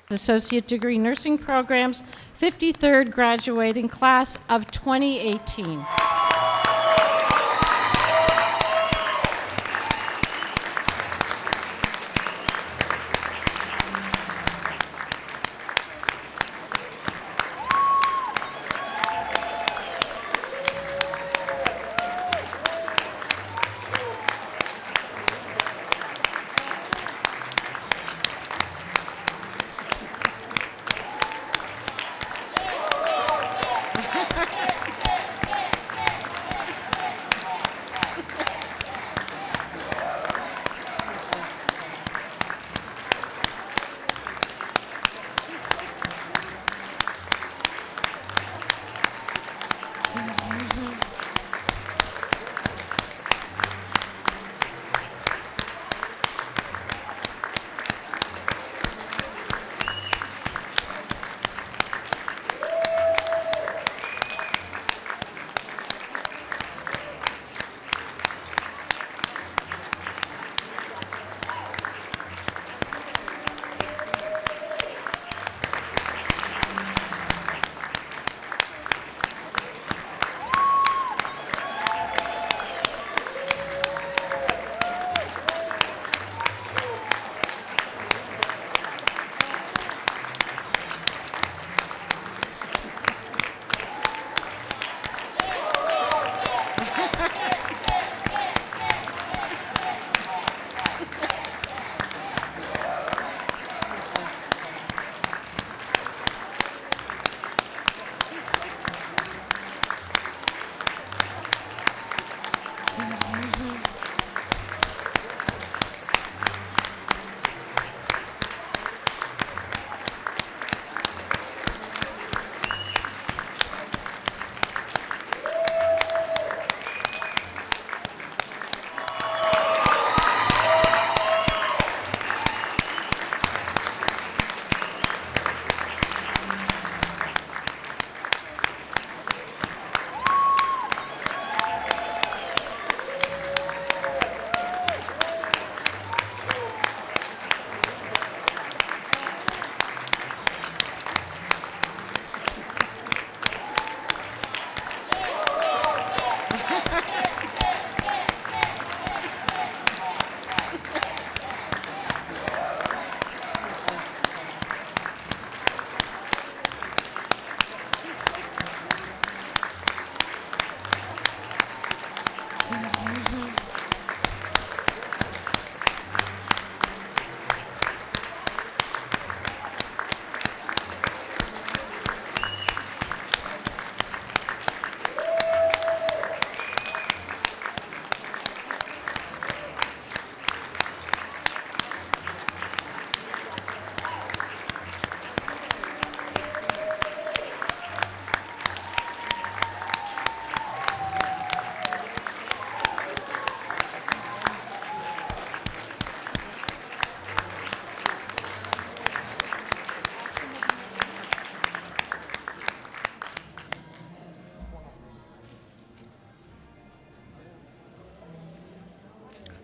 Associate Degree Nursing Program's 53rd graduating class of 2018.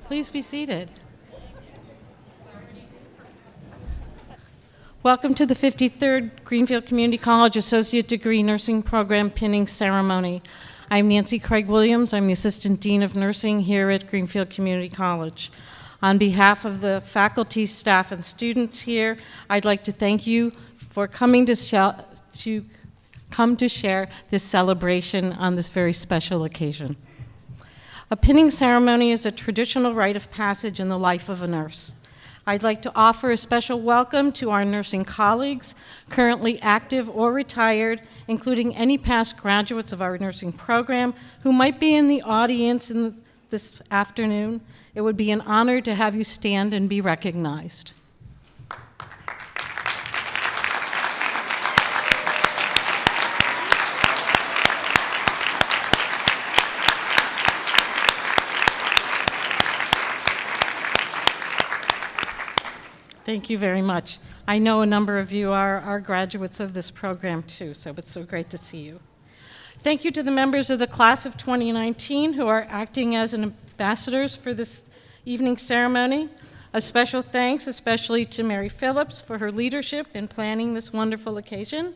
Please be seated. Welcome to the 53rd Greenfield Community College Associate Degree Nursing Program pinning ceremony. I'm Nancy Craig Williams. I'm the Assistant Dean of Nursing here at Greenfield Community College. On behalf of the faculty, staff, and students here, I'd like to thank you for coming to share this celebration on this very special occasion. A pinning ceremony is a traditional rite of passage in the life of a nurse. I'd like to offer a special welcome to our nursing colleagues, currently active or retired, including any past graduates of our nursing program who might be in the audience this afternoon. It would be an honor to have you stand and be recognized. Thank you very much. I know a number of you are graduates of this program too, so it's so great to see you. Thank you to the members of the class of 2019 who are acting as ambassadors for this evening ceremony. A special thanks especially to Mary Phillips for her leadership in planning this wonderful occasion.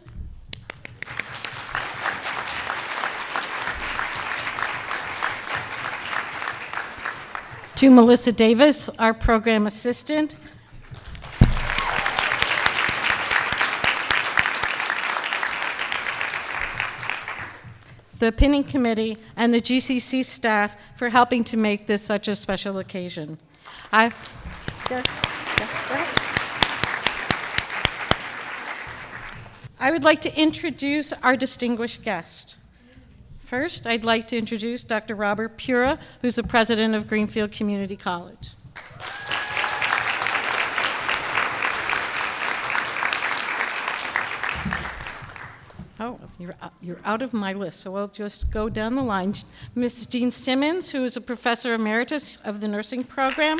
To Melissa Davis, our program assistant. The pinning committee and the GCC staff for helping to make this such a special occasion. I would like to introduce our distinguished guest. First, I'd like to introduce Dr. Robert Pura, who's the president of Greenfield Community College. Oh, you're out of my list, so I'll just go down the line. Ms. Jean Simmons, who is a professor emeritus of the nursing program.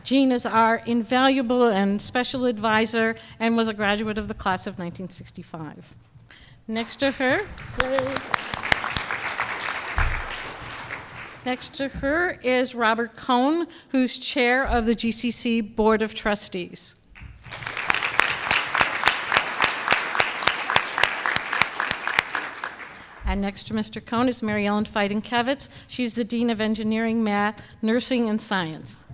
Jean is our invaluable and special advisor and was a graduate of the class of 1965. Next to her is Robert Cohn, who's chair of the GCC Board of Trustees. And next to Mr. Cohn is Mary Ellen Feidenkevitz. She's the Dean of Engineering, Math, Nursing, and Science.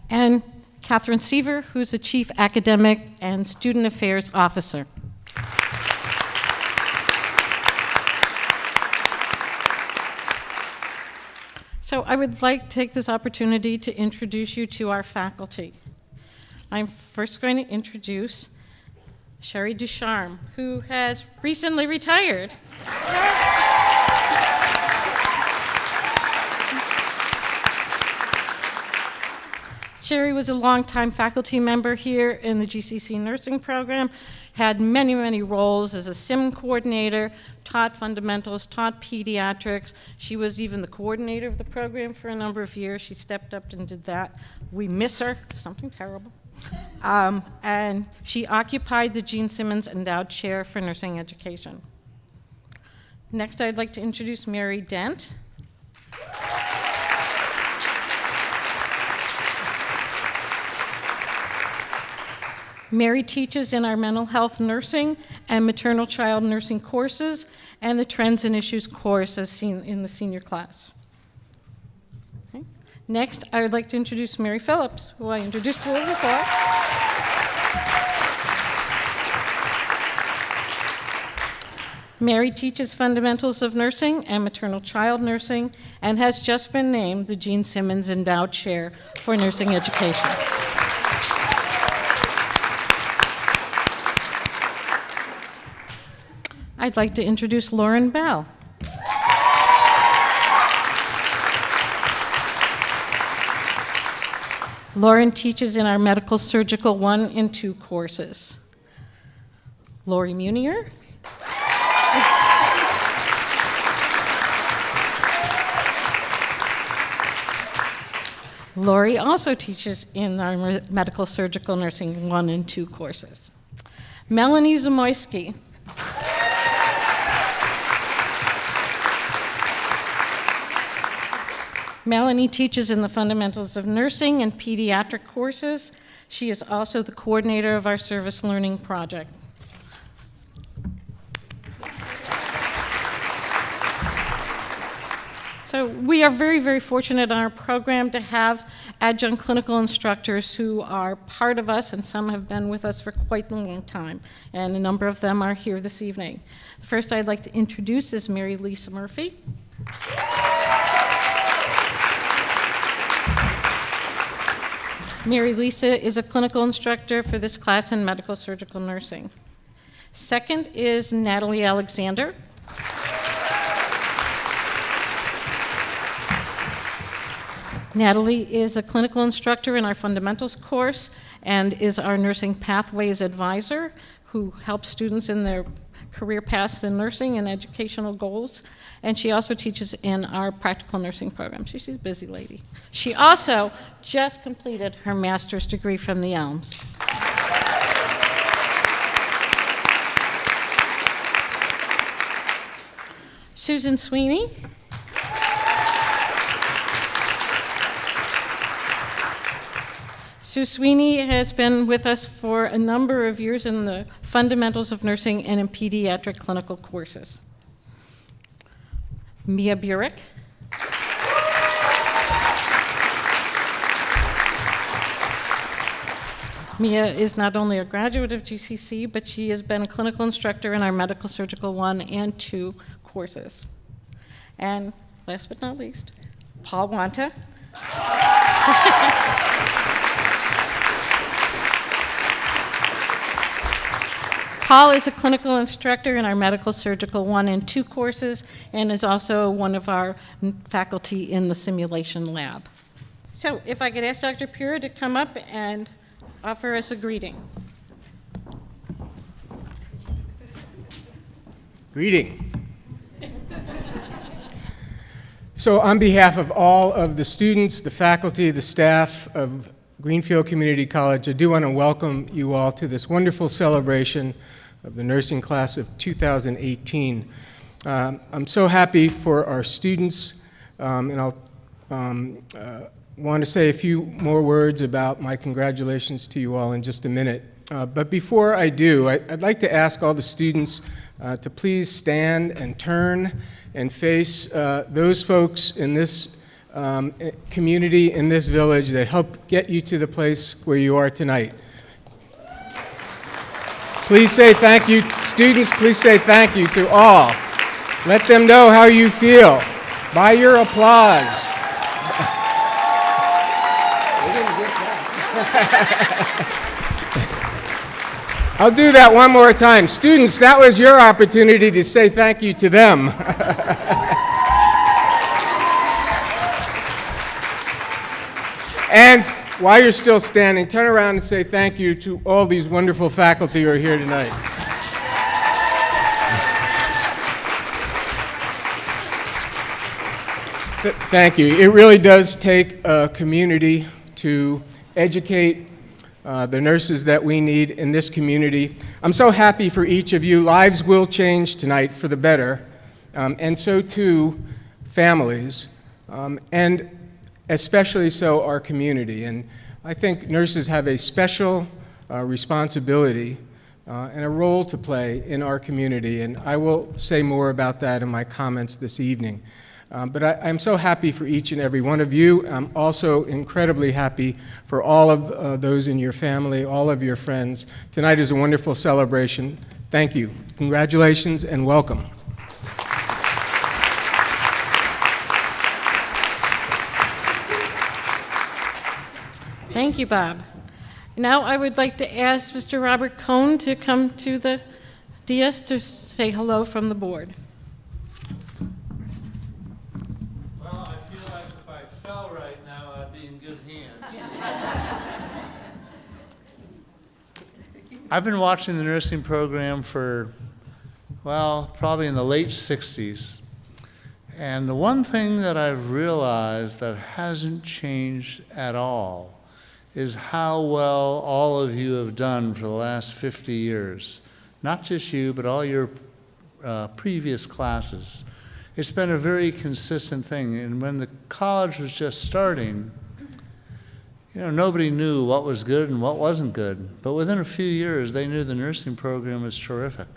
And Catherine Seaver, who's the Chief Academic and Student Affairs Officer. So I would like to take this opportunity to introduce you to our faculty. I'm first going to introduce Sherry Ducharme, who has recently retired. Sherry was a longtime faculty member here in the GCC nursing program, had many, many roles as a SIM coordinator, taught fundamentals, taught pediatrics. She was even the coordinator of the program for a number of years. She stepped up and did that. We miss her, something terrible. And she occupied the Gene Simmons Endowed Chair for Nursing Education. Next, I'd like to introduce Mary Dent. Mary teaches in our mental health nursing and maternal child nursing courses and the Trends and Issues course as seen in the senior class. Okay. Next, I would like to introduce Mary Phillips, who I introduced a little before. Mary teaches fundamentals of nursing and maternal child nursing and has just been named the Gene Simmons Endowed Chair for Nursing Education. I'd like to introduce Lauren Bell. Lauren teaches in our Medical Surgical 1 and 2 courses. Lori Munier. Lori also teaches in our Medical Surgical Nursing 1 and 2 courses. Melanie Zamoyski. Melanie teaches in the Fundamentals of Nursing and Pediatric courses. She is also the coordinator of our Service Learning Project. So we are very, very fortunate in our program to have adjunct clinical instructors who are part of us, and some have been with us for quite a long time, and a number of them are here this evening. The first I'd like to introduce is Mary Lisa Murphy. Mary Lisa is a clinical instructor for this class in medical surgical nursing. Second is Natalie Alexander. Natalie is a clinical instructor in our fundamentals course and is our nursing pathways advisor who helps students in their career paths in nursing and educational goals. And she also teaches in our practical nursing program. She's a busy lady. She also just completed her master's degree from the Elms. Susan Sweeney. Sue Sweeney has been with us for a number of years in the Fundamentals of Nursing and in Pediatric Clinical courses. Mia Burek. Mia is not only a graduate of GCC, but she has been a clinical instructor in our Medical Surgical 1 and 2 courses. And last but not least, Paul Wanta. Paul is a clinical instructor in our Medical Surgical 1 and 2 courses and is also one of our faculty in the simulation lab. So if I could ask Dr. Pura to come up and offer us a greeting. Greeting. So on behalf of all of the students, the faculty, the staff of Greenfield Community College, I do want to welcome you all to this wonderful celebration of the nursing class of 2018. I'm so happy for our students, and I'll want to say a few more words about my congratulations to you all in just a minute. But before I do, I'd like to ask all the students to please stand and turn and face those folks in this community, in this village, that helped get you to the place where you are tonight. Please say thank you, students, please say thank you to all. Let them know how you feel by your applause. I'll do that one more time. Students, that was your opportunity to say thank you to them. And while you're still standing, turn around and say thank you to all these wonderful faculty who are here tonight. Thank you. It really does take a community to educate the nurses that we need in this community. I'm so happy for each of you. Lives will change tonight for the better, and so too families, and especially so our community. And I think nurses have a special responsibility and a role to play in our community, and I will say more about that in my comments this evening. But I'm so happy for each and every one of you. I'm also incredibly happy for all of those in your family, all of your friends. Tonight is a wonderful celebration. Thank you. Congratulations and welcome. Thank you, Bob. Now I would like to ask Mr. Robert Cohn to come to the dais to say hello from the board. Well, I feel like if I fell right now, I'd be in good hands. I've been watching the nursing program for, well, probably in the late 60s. And the one thing that I've realized that hasn't changed at all is how well all of you have done for the last 50 years. Not just you, but all your previous classes. It's been a very consistent thing. And when the college was just starting, you know, nobody knew what was good and what wasn't good. But within a few years, they knew the nursing program was terrific.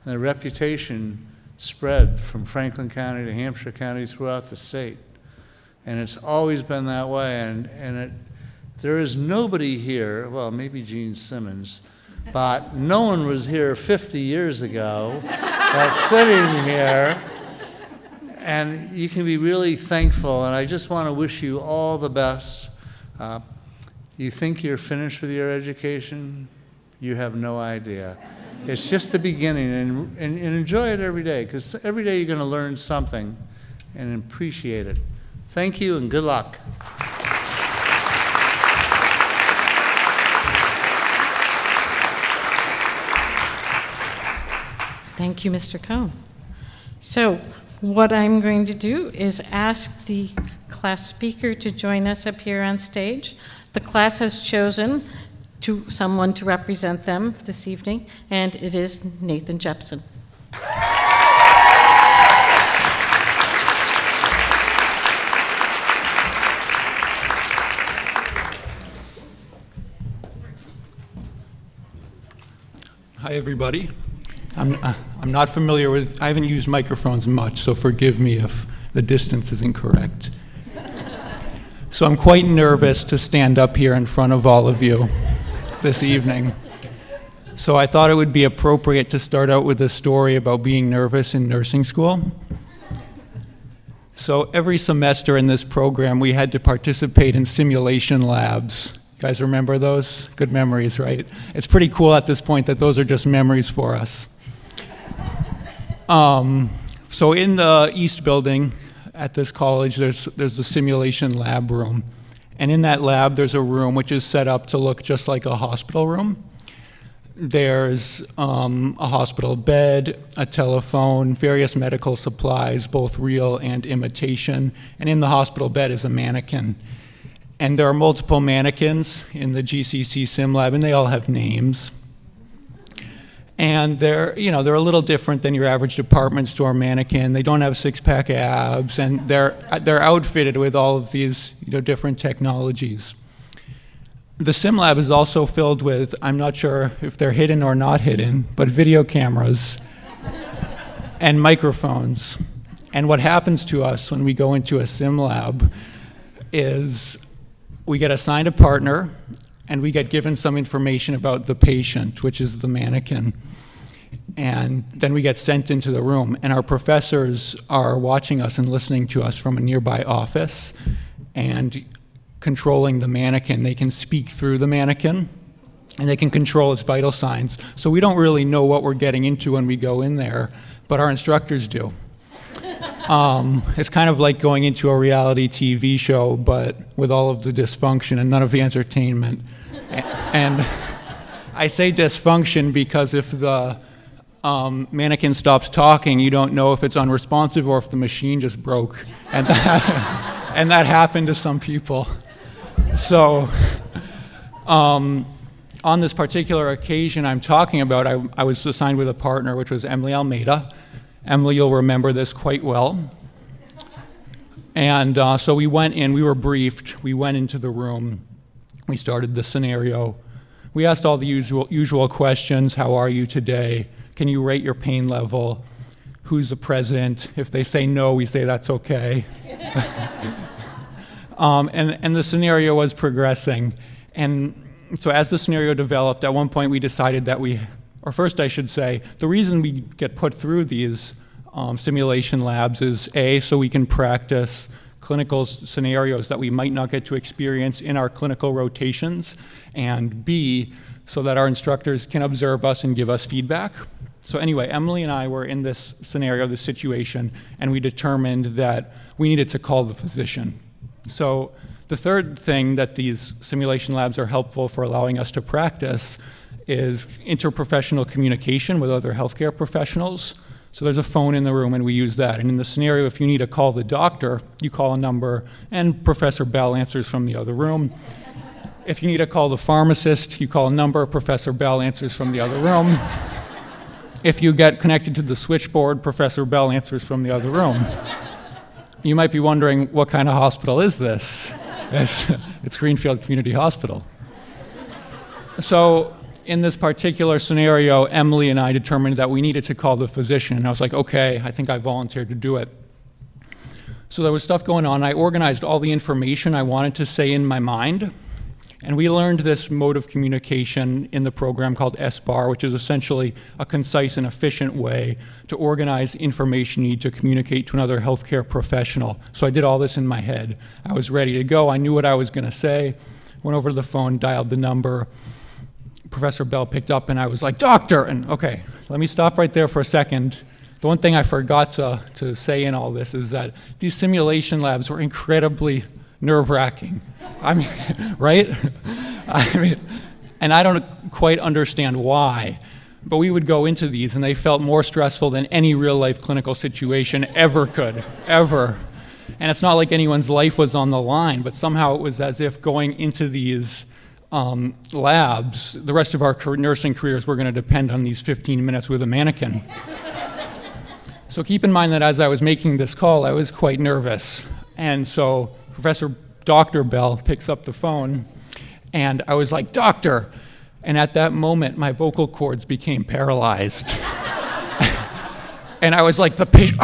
And the reputation spread from Franklin County to Hampshire County throughout the state. And it's always been that way. There is nobody here, well, maybe Gene Simmons, but no one was here 50 years ago that's sitting here. And you can be really thankful, and I just want to wish you all the best. You think you're finished with your education? You have no idea. It's just the beginning, and enjoy it every day, because every day you're going to learn something and appreciate it. Thank you, and good luck. Thank you, Mr. Cohn. So what I'm going to do is ask the class speaker to join us up here on stage. The class has chosen someone to represent them this evening, and it is Nathan Jepson. Hi, everybody. I'm not familiar with, I haven't used microphones much, so forgive me if the distance isn't correct. So I'm quite nervous to stand up here in front of all of you this evening. So I thought it would be appropriate to start out with a story about being nervous in nursing school. So every semester in this program, we had to participate in simulation labs. You guys remember those? Good memories, right? It's pretty cool at this point that those are just memories for us. So in the East Building at this college, there's the simulation lab room. And in that lab, there's a room which is set up to look just like a hospital room. There's a hospital bed, a telephone, various medical supplies, both real and imitation. And in the hospital bed is a mannequin. And there are multiple mannequins in the GCC Sim Lab, and they all have names. And they're a little different than your average department store mannequin. They don't have six-pack abs, and they're outfitted with all of these different technologies. The Sim Lab is also filled with, I'm not sure if they're hidden or not hidden, but video cameras and microphones. And what happens to us when we go into a Sim Lab is we get assigned a partner, and we get given some information about the patient, which is the mannequin. And then we get sent into the room, and our professors are watching us and listening to us from a nearby office and controlling the mannequin. They can speak through the mannequin, and they can control its vital signs. So we don't really know what we're getting into when we go in there, but our instructors do. It's kind of like going into a reality TV show, but with all of the dysfunction and none of the entertainment. And I say dysfunction because if the mannequin stops talking, you don't know if it's unresponsive or if the machine just broke. And that happened to some people. So on this particular occasion I'm talking about, I was assigned with a partner, which was Emily Almeida. Emily, you'll remember this quite well. And so we went in, we were briefed, we went into the room, we started the scenario. We asked all the usual questions: how are you today? Can you rate your pain level? Who's the president? If they say no, we say that's okay. And the scenario was progressing. And so as the scenario developed, at one point we decided that or first I should say, the reason we get put through these simulation labs is A, so we can practice clinical scenarios that we might not get to experience in our clinical rotations, and B, so that our instructors can observe us and give us feedback. So anyway, Emily and I were in this scenario, this situation, and we determined that we needed to call the physician. So the third thing that these simulation labs are helpful for allowing us to practice is interprofessional communication with other healthcare professionals. So there's a phone in the room, and we use that. And in the scenario, if you need to call the doctor, you call a number, and Professor Bell answers from the other room. If you need to call the pharmacist, you call a number, Professor Bell answers from the other room. If you get connected to the switchboard, Professor Bell answers from the other room. You might be wondering, what kind of hospital is this? It's Greenfield Community Hospital. So in this particular scenario, Emily and I determined that we needed to call the physician. And I was like, okay, I think I volunteered to do it. So there was stuff going on. I organized all the information I wanted to say in my mind. And we learned this mode of communication in the program called SBAR, which is essentially a concise and efficient way to organize information you need to communicate to another healthcare professional. So I did all this in my head. I was ready to go. I knew what I was going to say. Went over to the phone, dialed the number. Professor Bell picked up, and I was like, "Doctor!" And okay, let me stop right there for a second. The one thing I forgot to say in all this is that these simulation labs were incredibly nerve-wracking. I mean, right? I mean, and I don't quite understand why, but we would go into these, and they felt more stressful than any real-life clinical situation ever could, ever. And it's not like anyone's life was on the line, but somehow it was as if going into these labs, the rest of our nursing careers were going to depend on these 15 minutes with a mannequin. So keep in mind that as I was making this call, I was quite nervous. And so Dr. Bell picks up the phone, and I was like, "Doctor, And at that moment, my vocal cords became paralyzed. And I was like, the patient,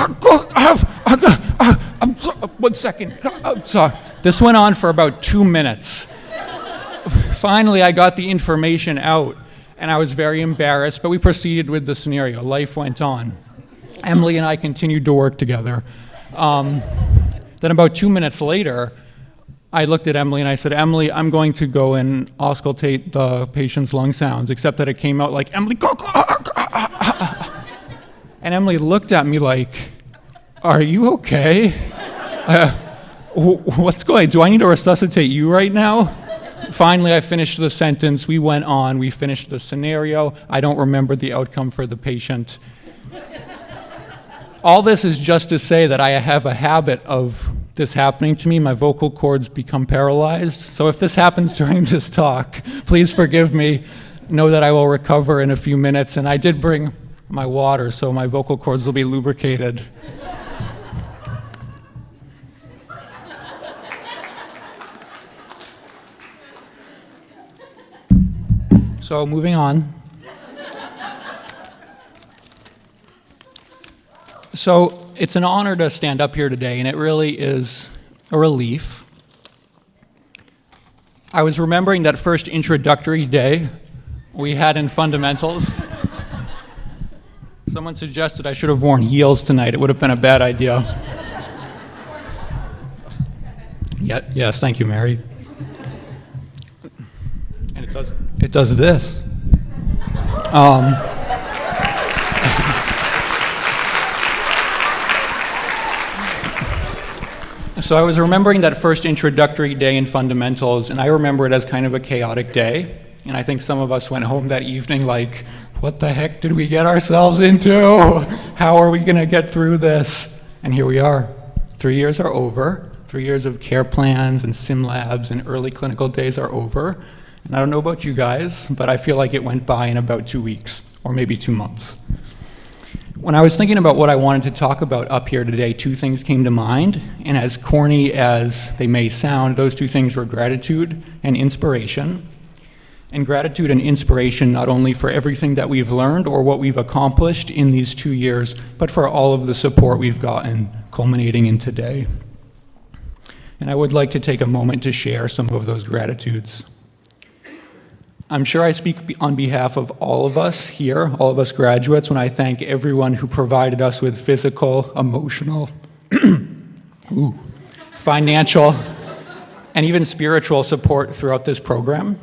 one second, I'm sorry. This went on for about 2 minutes. Finally, I got the information out, and I was very embarrassed, but we proceeded with the scenario. Life went on. Emily and I continued to work together. Then about 2 minutes later, I looked at Emily and I said, Emily, I'm going to go and auscultate the patient's lung sounds, except that it came out like, Emily, go. And Emily looked at me like, are you okay? What's going on? Do I need to resuscitate you right now? Finally, I finished the sentence. We went on. We finished the scenario. I don't remember the outcome for the patient. All this is just to say that I have a habit of this happening to me. My vocal cords become paralyzed. So if this happens during this talk, please forgive me. Know that I will recover in a few minutes. And I did bring my water, so my vocal cords will be lubricated. So moving on. So it's an honor to stand up here today, and it really is a relief. I was remembering that first introductory day we had in fundamentals. Someone suggested I should have worn heels tonight. It would have been a bad idea. Yes, thank you, Mary. And it does this. So I was remembering that first introductory day in fundamentals, and I remember it as kind of a chaotic day. And I think some of us went home that evening like, what the heck did we get ourselves into? How are we going to get through this? And here we are. 3 years are over. 3 years of care plans and sim labs and early clinical days are over. And I don't know about you guys, but I feel like it went by in about 2 weeks, or maybe 2 months. When I was thinking about what I wanted to talk about up here today, 2 things came to mind. And as corny as they may sound, those 2 things were gratitude and inspiration. And gratitude and inspiration not only for everything that we've learned or what we've accomplished in these 2 years, but for all of the support we've gotten, culminating in today. And I would like to take a moment to share some of those gratitudes. I'm sure I speak on behalf of all of us here, all of us graduates, when I thank everyone who provided us with physical, emotional, financial, and even spiritual support throughout this program.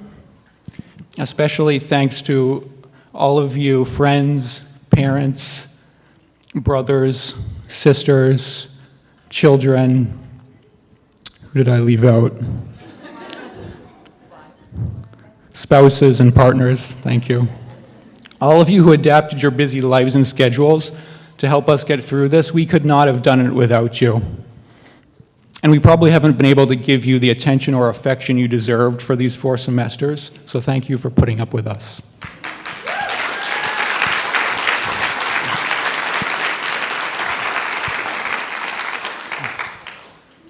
Especially thanks to all of you, friends, parents, brothers, sisters, children. Who did I leave out? Spouses and partners, thank you. All of you who adapted your busy lives and schedules to help us get through this. We could not have done it without you. And we probably haven't been able to give you the attention or affection you deserved for these 4 semesters, so thank you for putting up with us.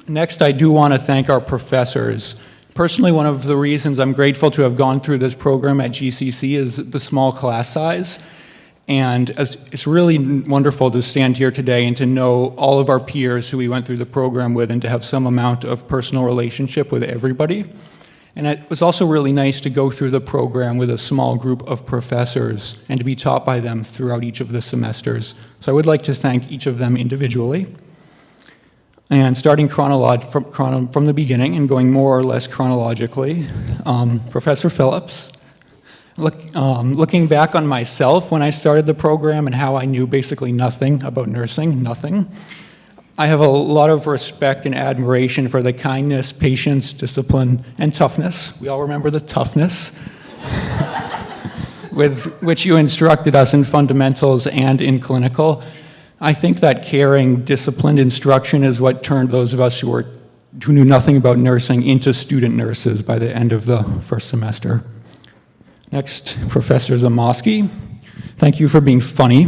Next, I do want to thank our professors. Personally, one of the reasons I'm grateful to have gone through this program at GCC is the small class size. And it's really wonderful to stand here today and to know all of our peers who we went through the program with and to have some amount of personal relationship with everybody. And it was also really nice to go through the program with a small group of professors and to be taught by them throughout each of the semesters. So I would like to thank each of them individually. And starting from the beginning and going more or less chronologically, Professor Phillips. Looking back on myself when I started the program and how I knew basically nothing about nursing, nothing, I have a lot of respect and admiration for the kindness, patience, discipline, and toughness. We all remember the toughness with which you instructed us in fundamentals and in clinical. I think that caring, disciplined instruction is what turned those of us who knew nothing about nursing into student nurses by the end of the first semester. Next, Professor Zamoski. Thank you for being funny.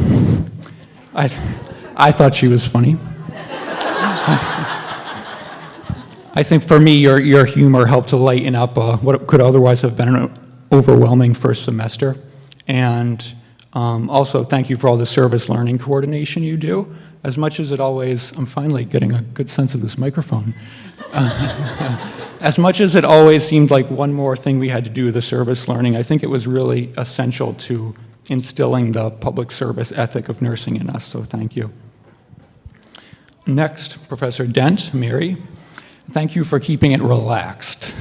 I thought she was funny. I think for me, your humor helped to lighten up what could otherwise have been overwhelming first semester. And also, thank you for all the service learning coordination you do. As much as it always, I'm finally getting a good sense of this microphone. As much as it always seemed like one more thing we had to do with the service learning, I think it was really essential to instilling the public service ethic of nursing in us, so thank you. Next, Professor Dent, Mary, thank you for keeping it relaxed.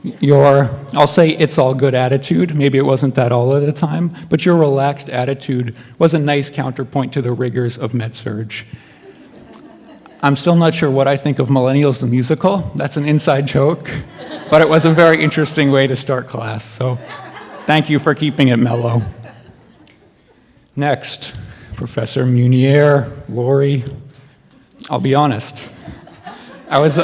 Your, I'll say it's all good attitude, maybe it wasn't that all at the time, but your relaxed attitude was a nice counterpoint to the rigors of med-surg. I'm still not sure what I think of Millennials the Musical. That's an inside joke, but it was a very interesting way to start class, so thank you for keeping it mellow. Next, Professor Munier, Lori. I'll be honest, I was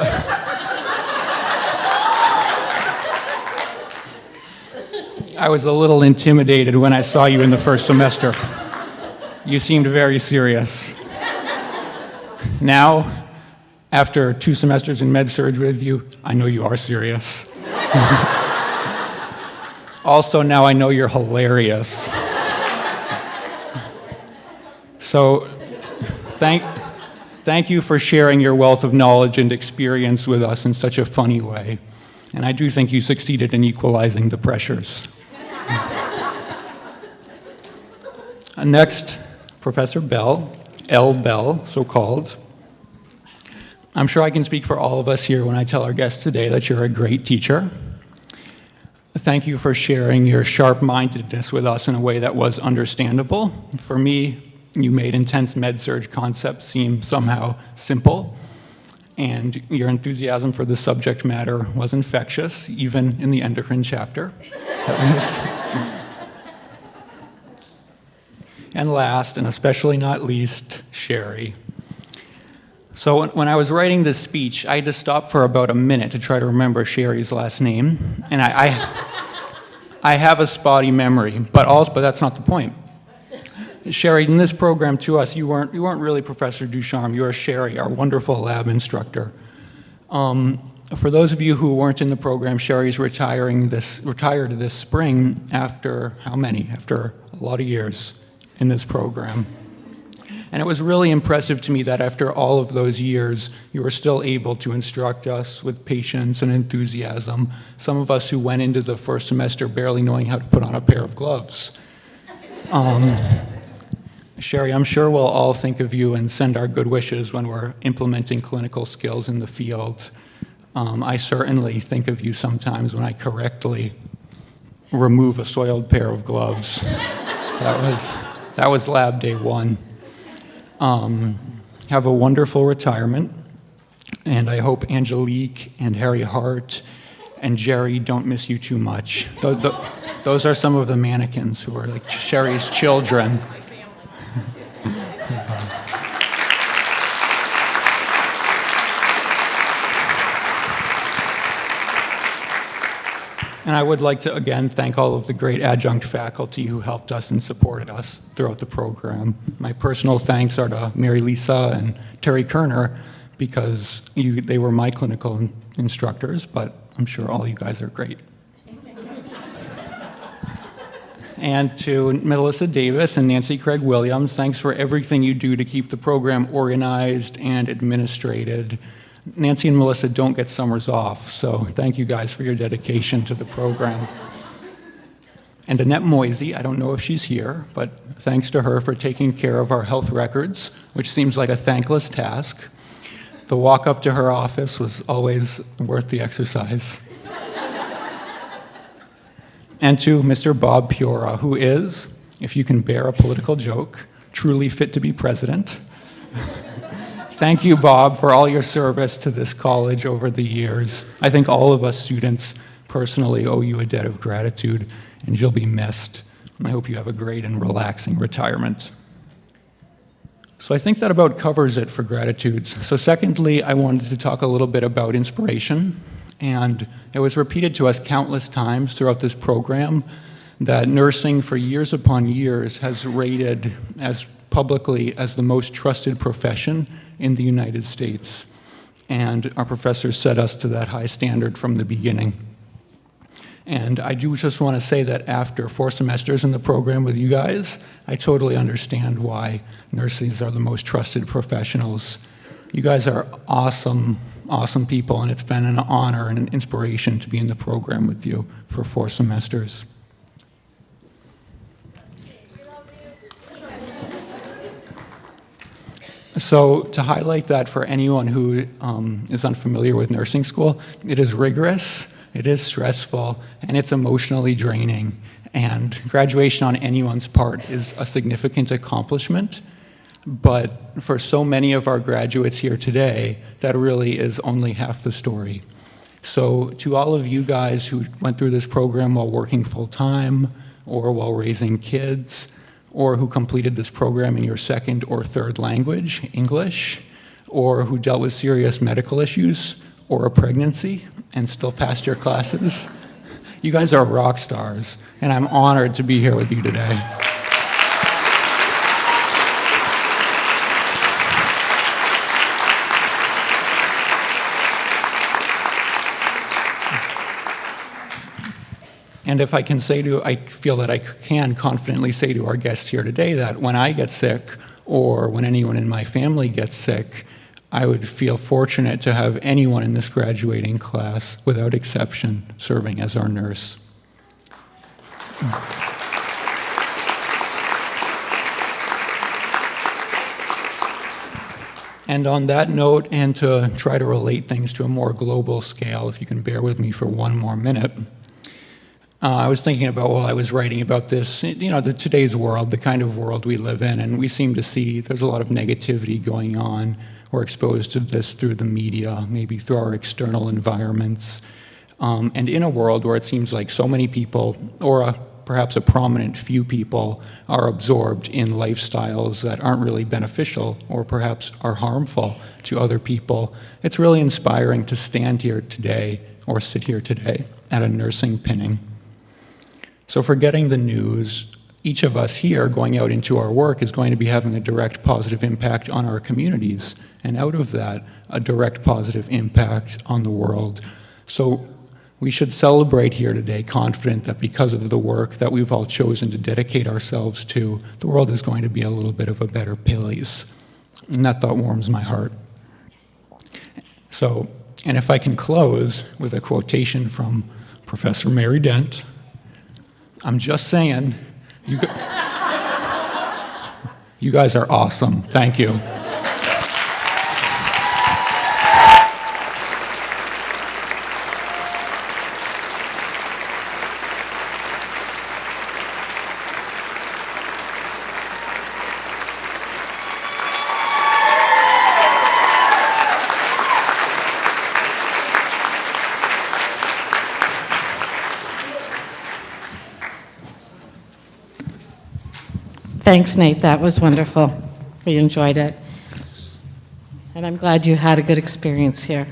a little intimidated when I saw you in the first semester. You seemed very serious. Now, after 2 semesters in med-surg with you, I know you are serious. Also, now I know you're hilarious. So, thank you for sharing your wealth of knowledge and experience with us in such a funny way. And I do think you succeeded in equalizing the pressures. Next, Professor Bell, L. Bell, so-called. I'm sure I can speak for all of us here when I tell our guests today that you're a great teacher. Thank you for sharing your sharp-mindedness with us in a way that was understandable. For me, you made intense med-surg concepts seem somehow simple, and your enthusiasm for the subject matter was infectious, even in the endocrine chapter, at least. And last, and especially not least, Sherry. So when I was writing this speech, I had to stop for about a minute to try to remember Sherry's last name, and I have a spotty memory, but that's not the point. Sherry, in this program to us, you weren't really Professor Ducharme, you were Sherry, our wonderful lab instructor. For those of you who weren't in the program, Sherry's retired this spring after how many? After a lot of years in this program. And it was really impressive to me that after all of those years, you were still able to instruct us with patience and enthusiasm, some of us who went into the first semester barely knowing how to put on a pair of gloves. Sherry, I'm sure we'll all think of you and send our good wishes when we're implementing clinical skills in the field. I certainly think of you sometimes when I correctly remove a soiled pair of gloves. That was lab day 1. Have a wonderful retirement, and I hope Angelique and Harry Hart and Jerry don't miss you too much. Those are some of the mannequins who are like Sherry's children. And I would like to, again, thank all of the great adjunct faculty who helped us and supported us throughout the program. My personal thanks are to Mary Lisa and Terry Kerner, because they were my clinical instructors, but I'm sure all you guys are great. And to Melissa Davis and Nancy Craig Williams, thanks for everything you do to keep the program organized and administrated. Nancy and Melissa don't get summers off, so thank you guys for your dedication to the program. And Annette Moisey, I don't know if she's here, but thanks to her for taking care of our health records, which seems like a thankless task. The walk up to her office was always worth the exercise. And to Mr. Bob Piora, who is, if you can bear a political joke, truly fit to be president. Thank you, Bob, for all your service to this college over the years. I think all of us students personally owe you a debt of gratitude, and you'll be missed. And I hope you have a great and relaxing retirement. So I think that about covers it for gratitudes. So secondly, I wanted to talk a little bit about inspiration. And it was repeated to us countless times throughout this program that nursing for years upon years has rated as publicly as the most trusted profession in the United States. And our professors set us to that high standard from the beginning. And I do just want to say that after 4 semesters in the program with you guys, I totally understand why nurses are the most trusted professionals. You guys are awesome, awesome people, and it's been an honor and an inspiration to be in the program with you for 4 semesters. So to highlight that for anyone who is unfamiliar with nursing school, it is rigorous, it is stressful, and it's emotionally draining. And graduation on anyone's part is a significant accomplishment. But for so many of our graduates here today, that really is only half the story. So to all of you guys who went through this program while working full-time or while raising kids, or who completed this program in your 2nd or 3rd language, English, or who dealt with serious medical issues or a pregnancy and still passed your classes, you guys are rock stars, and I'm honored to be here with you today. And if I can say I feel that I can confidently say to our guests here today that when I get sick or when anyone in my family gets sick, I would feel fortunate to have anyone in this graduating class, without exception, serving as our nurse. And on that note, and to try to relate things to a more global scale, if you can bear with me for one more minute, I was thinking about, while I was writing about this, today's world, the kind of world we live in, and we seem to see there's a lot of negativity going on. We're exposed to this through the media, maybe through our external environments. And in a world where it seems like so many people, or perhaps a prominent few people, are absorbed in lifestyles that aren't really beneficial or perhaps are harmful to other people, it's really inspiring to stand here today, or sit here today, at a nursing pinning. So for getting the news, each of us here going out into our work is going to be having a direct positive impact on our communities, and out of that, a direct positive impact on the world. So we should celebrate here today, confident that because of the work that we've all chosen to dedicate ourselves to, the world is going to be a little bit of a better place. And that thought warms my heart. So, and if I can close with a quotation from Professor Mary Dent, I'm just saying, you guys are awesome. Thank you. Thanks, Nate. That was wonderful. We enjoyed it. And I'm glad you had a good experience here.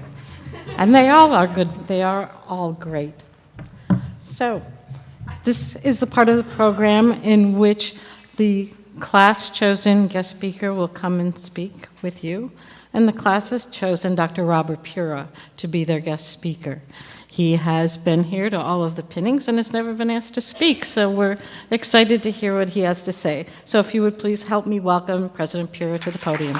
And they all are good. They are all great. So this is the part of the program in which the class-chosen guest speaker will come and speak with you. And the class has chosen Dr. Robert Pura to be their guest speaker. He has been here to all of the pinnings and has never been asked to speak, so we're excited to hear what he has to say. So if you would please help me welcome President Pura to the podium.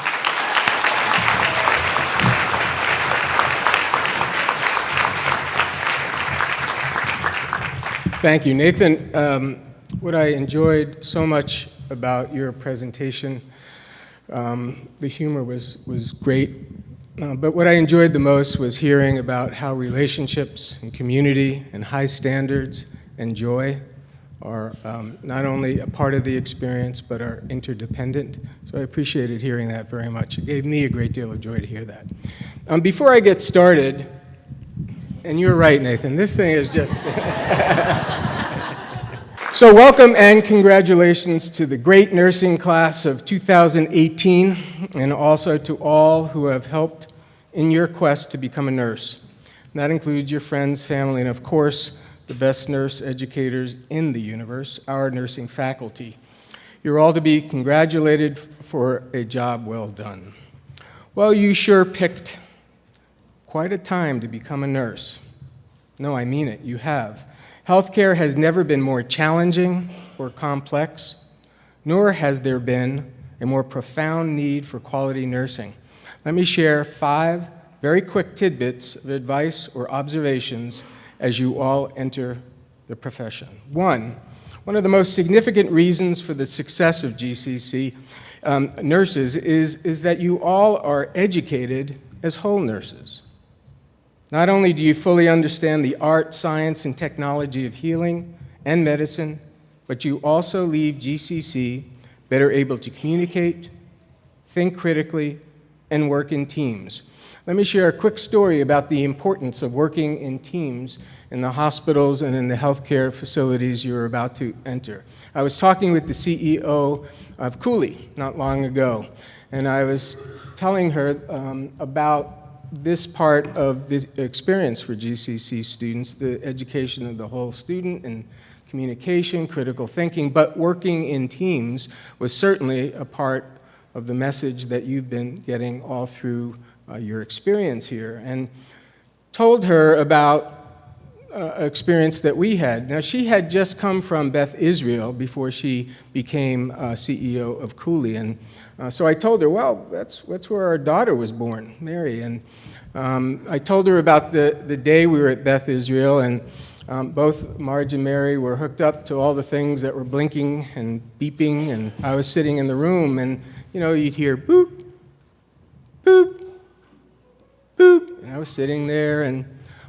Thank you, Nathan. What I enjoyed so much about your presentation, the humor was great. But what I enjoyed the most was hearing about how relationships and community and high standards and joy are not only a part of the experience, but are interdependent. So I appreciated hearing that very much. It gave me a great deal of joy to hear that. Before I get started, and you're right, Nathan, this thing is just... So welcome and congratulations to the great nursing class of 2018, and also to all who have helped in your quest to become a nurse. And that includes your friends, family, and of course, the best nurse educators in the universe, our nursing faculty. You're all to be congratulated for a job well done. Well, you sure picked quite a time to become a nurse. No, I mean it, you have. Healthcare has never been more challenging or complex, nor has there been a more profound need for quality nursing. Let me share 5 very quick tidbits of advice or observations as you all enter the profession. One of the most significant reasons for the success of GCC nurses is that you all are educated as whole nurses. Not only do you fully understand the art, science, and technology of healing and medicine, but you also leave GCC better able to communicate, think critically, and work in teams. Let me share a quick story about the importance of working in teams in the hospitals and in the healthcare facilities you're about to enter. I was talking with the CEO of Cooley not long ago, and I was telling her about this part of the experience for GCC students, the education of the whole student and communication, critical thinking, but working in teams was certainly a part of the message that you've been getting all through your experience here, and told her about experience that we had. Now, she had just come from Beth Israel before she became CEO of Cooley, and so I told her, well, that's where our daughter was born, Mary, and I told her about the day we were at Beth Israel, and both Marge and Mary were hooked up to all the things that were blinking and beeping, and I was sitting in the room, and you know, you'd hear boop, boop, boop, and I was sitting there, and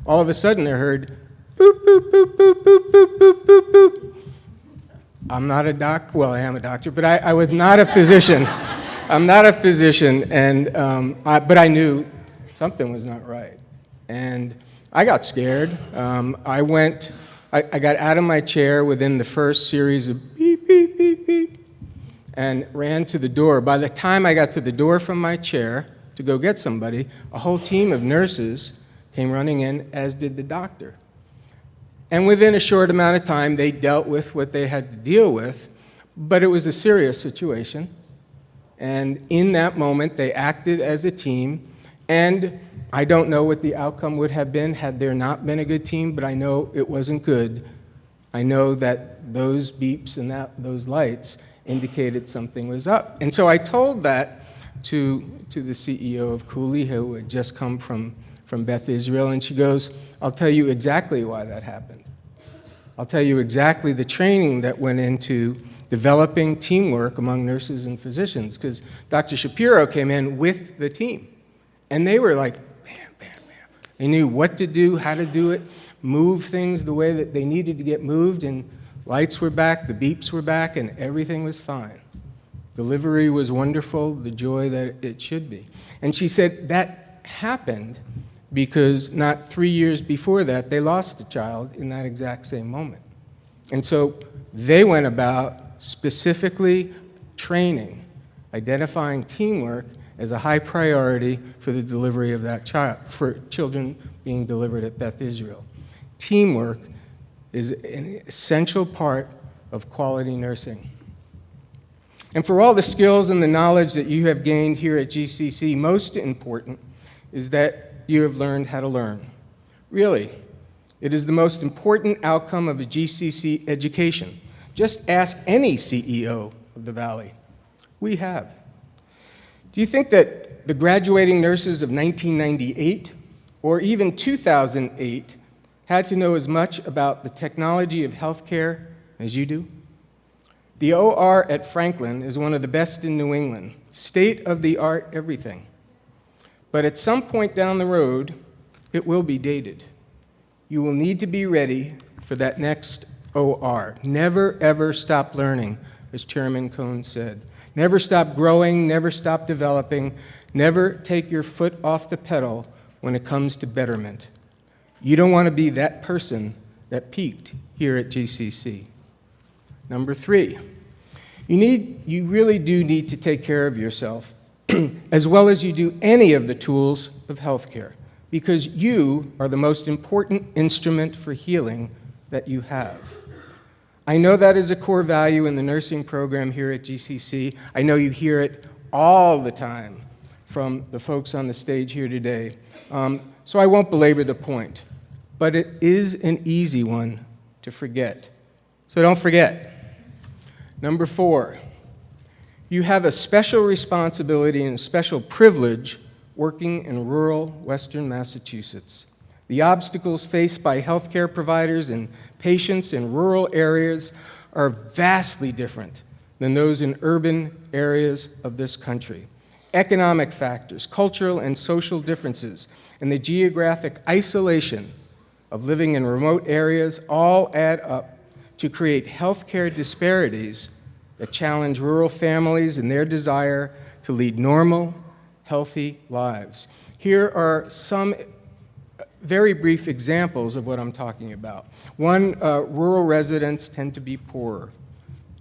all of a sudden I heard boop, boop, boop, boop, boop, boop, boop, boop, boop. I'm not a doctor, well, I am a doctor, but I was not a physician. I'm not a physician, and but I knew something was not right. And I got scared. I got out of my chair within the first series of beep, beep, beep, beep, and ran to the door. By the time I got to the door from my chair to go get somebody, a whole team of nurses came running in, as did the doctor. And within a short amount of time, they dealt with what they had to deal with, but it was a serious situation. And in that moment, they acted as a team, and I don't know what the outcome would have been had there not been a good team, but I know it wasn't good. I know that those beeps and those lights indicated something was up. And so I told that to the CEO of Cooley, who had just come from Beth Israel, and she goes, I'll tell you exactly why that happened. I'll tell you exactly the training that went into developing teamwork among nurses and physicians, because Dr. Shapiro came in with the team, and they were like, bam, bam, bam. They knew what to do, how to do it, move things the way that they needed to get moved, and lights were back, the beeps were back, and everything was fine. Delivery was wonderful, the joy that it should be. And she said that happened because not 3 years before that, they lost a child in that exact same moment. And so they went about specifically training, identifying teamwork as a high priority for the delivery of that child, for children being delivered at Beth Israel. Teamwork is an essential part of quality nursing. And for all the skills and the knowledge that you have gained here at GCC, most important is that you have learned how to learn. Really, it is the most important outcome of a GCC education. Just ask any CEO of the Valley. We have. Do you think that the graduating nurses of 1998 or even 2008 had to know as much about the technology of healthcare as you do? The OR at Franklin is one of the best in New England, state-of-the-art everything. But at some point down the road, it will be dated. You will need to be ready for that next OR. Never, ever stop learning, as Chairman Cohn said. Never stop growing, never stop developing, never take your foot off the pedal when it comes to betterment. You don't want to be that person that peaked here at GCC. Number 3, you really do need to take care of yourself as well as you do any of the tools of healthcare, because you are the most important instrument for healing that you have. I know that is a core value in the nursing program here at GCC. I know you hear it all the time from the folks on the stage here today. So I won't belabor the point, but it is an easy one to forget. So don't forget. Number 4, you have a special responsibility and a special privilege working in rural Western Massachusetts. The obstacles faced by healthcare providers and patients in rural areas are vastly different than those in urban areas of this country. Economic factors, cultural and social differences, and the geographic isolation of living in remote areas all add up to create healthcare disparities that challenge rural families in their desire to lead normal, healthy lives. Here are some very brief examples of what I'm talking about. 1, rural residents tend to be poorer.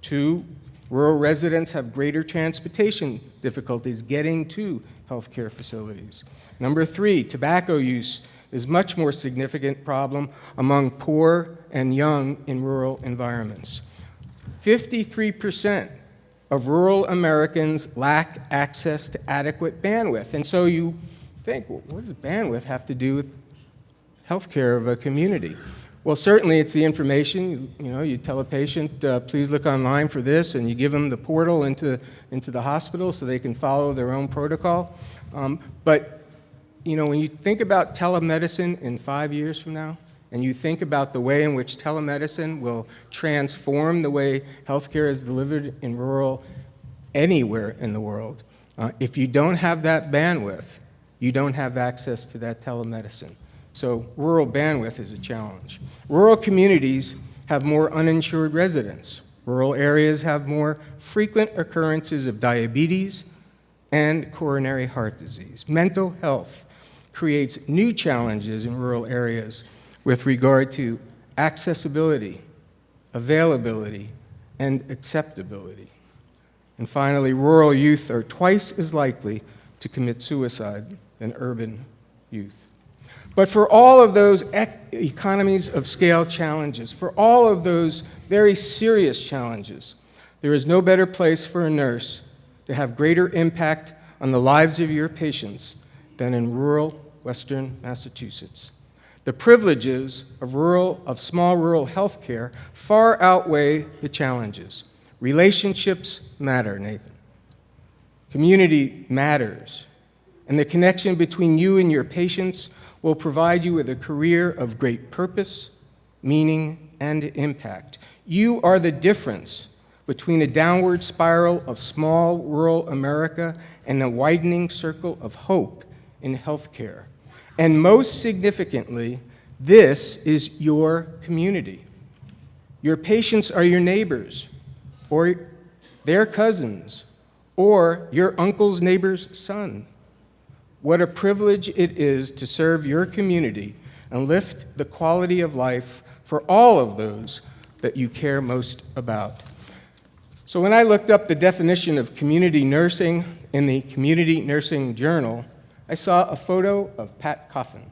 2, rural residents have greater transportation difficulties getting to healthcare facilities. Number 3, tobacco use is much more significant problem among poor and young in rural environments. 53% of rural Americans lack access to adequate bandwidth. And so you think, well, what does bandwidth have to do with healthcare of a community? Well, certainly it's the information. You tell a patient, please look online for this, and you give them the portal into the hospital so they can follow their own protocol. But when you think about telemedicine in 5 years from now, and you think about the way in which telemedicine will transform the way healthcare is delivered in rural anywhere in the world, if you don't have that bandwidth, you don't have access to that telemedicine. So rural bandwidth is a challenge. Rural communities have more uninsured residents. Rural areas have more frequent occurrences of diabetes and coronary heart disease. Mental health creates new challenges in rural areas with regard to accessibility, availability, and acceptability. And finally, rural youth are twice as likely to commit suicide than urban youth. But for all of those economies of scale challenges, for all of those very serious challenges, there is no better place for a nurse to have greater impact on the lives of your patients than in rural Western Massachusetts. The privileges of small rural health care far outweigh the challenges. Relationships matter, Nathan. Community matters. And the connection between you and your patients will provide you with a career of great purpose, meaning, and impact. You are the difference between a downward spiral of small rural America and a widening circle of hope in healthcare. And most significantly, this is your community. Your patients are your neighbors, or their cousins, or your uncle's neighbor's son. What a privilege it is to serve your community and lift the quality of life for all of those that you care most about. So when I looked up the definition of community nursing in the Community Nursing Journal, I saw a photo of Pat Coffin.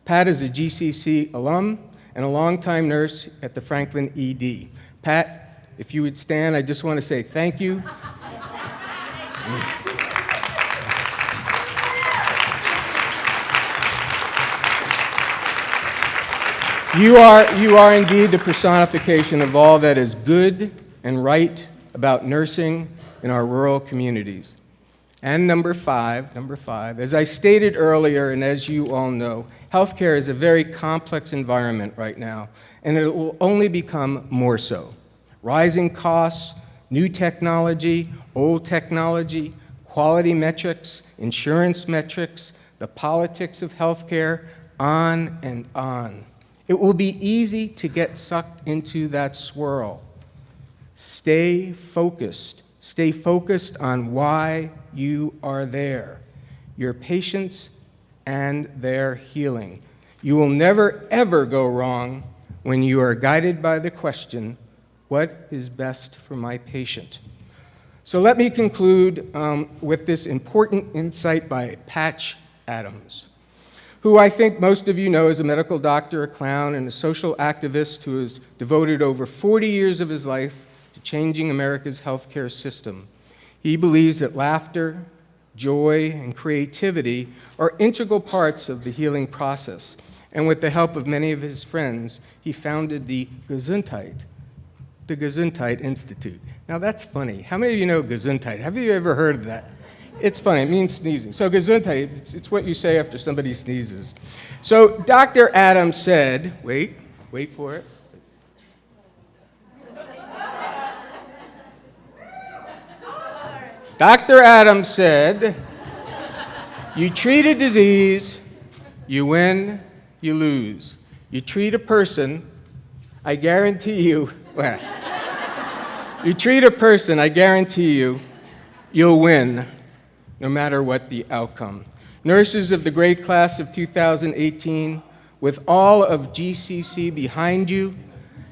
Pat is a GCC alum and a longtime nurse at the Franklin ED. Pat, if you would stand, I just want to say thank you. You are indeed the personification of all that is good and right about nursing in our rural communities. And number five, as I stated earlier, and as you all know, healthcare is a very complex environment right now, and it will only become more so. Rising costs, new technology, old technology, quality metrics, insurance metrics, the politics of healthcare, on and on. It will be easy to get sucked into that swirl. Stay focused. Stay focused on why you are there, your patients and their healing. You will never, ever go wrong when you are guided by the question, what is best for my patient? So let me conclude with this important insight by Patch Adams, who I think most of you know is a medical doctor, a clown, and a social activist who has devoted over 40 years of his life to changing America's healthcare system. He believes that laughter, joy, and creativity are integral parts of the healing process, And with the help of many of his friends, he founded the Gesundheit Institute. Now that's funny. How many of you know Gesundheit? Have you ever heard of that? It's funny, it means sneezing. So Gesundheit, it's what you say after somebody sneezes. So Dr. Adams said, wait for it. Dr. Adams said, you treat a disease, you win, you lose. You treat a person, I guarantee you, you treat a person, I guarantee you, you'll win, no matter what the outcome. Nurses of the great class of 2018, with all of GCC behind you,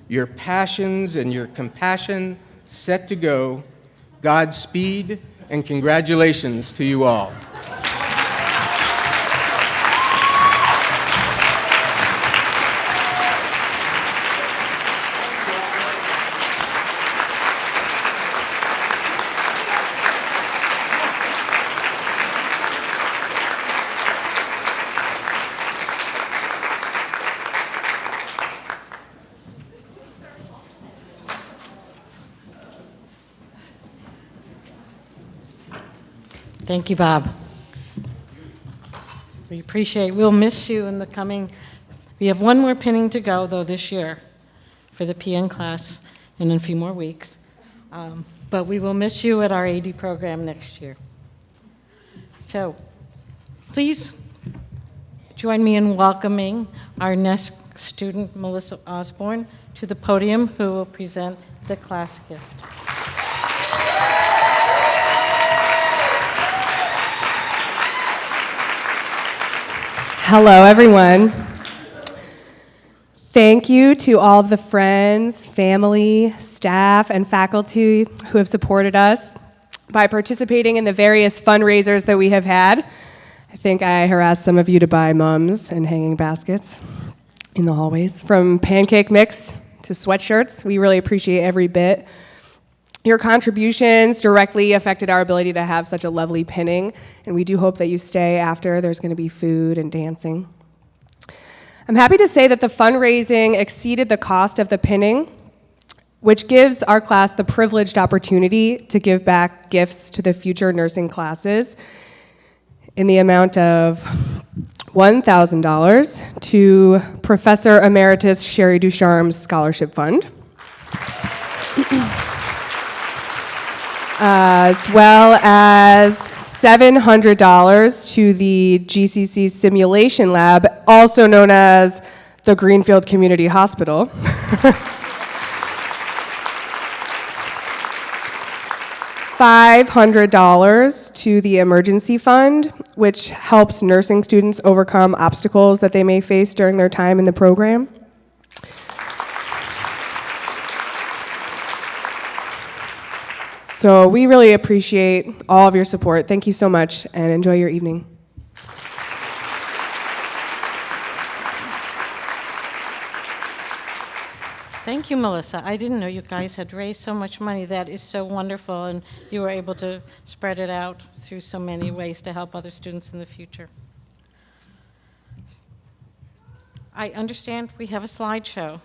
your passions and your compassion set to go, Godspeed and congratulations to you all. Thank you, Bob. We appreciate, we'll miss you in the coming, we have one more pinning to go, though, this year for the PN class and in a few more weeks. But we will miss you at our AD program next year. So please join me in welcoming our next student, Melissa Osborne, to the podium, who will present the class gift. Hello, everyone. Thank you to all of the friends, family, staff, and faculty who have supported us by participating in the various fundraisers that we have had. I think I harassed some of you to buy mums and hanging baskets in the hallways. From pancake mix to sweatshirts, we really appreciate every bit. Your contributions directly affected our ability to have such a lovely pinning, and we do hope that you stay after. There's going to be food and dancing. I'm happy to say that the fundraising exceeded the cost of the pinning, which gives our class the privileged opportunity to give back gifts to the future nursing classes in the amount of $1,000 to Professor Emeritus Sherry Ducharme's Scholarship Fund. As well as $700 to the GCC Simulation Lab, also known as the Greenfield Community Hospital. $500 to the Emergency Fund, which helps nursing students overcome obstacles that they may face during their time in the program. So we really appreciate all of your support. Thank you so much, and enjoy your evening. Thank you, Melissa. I didn't know you guys had raised so much money. That is so wonderful, and you were able to spread it out through so many ways to help other students in the future. I understand we have a slideshow.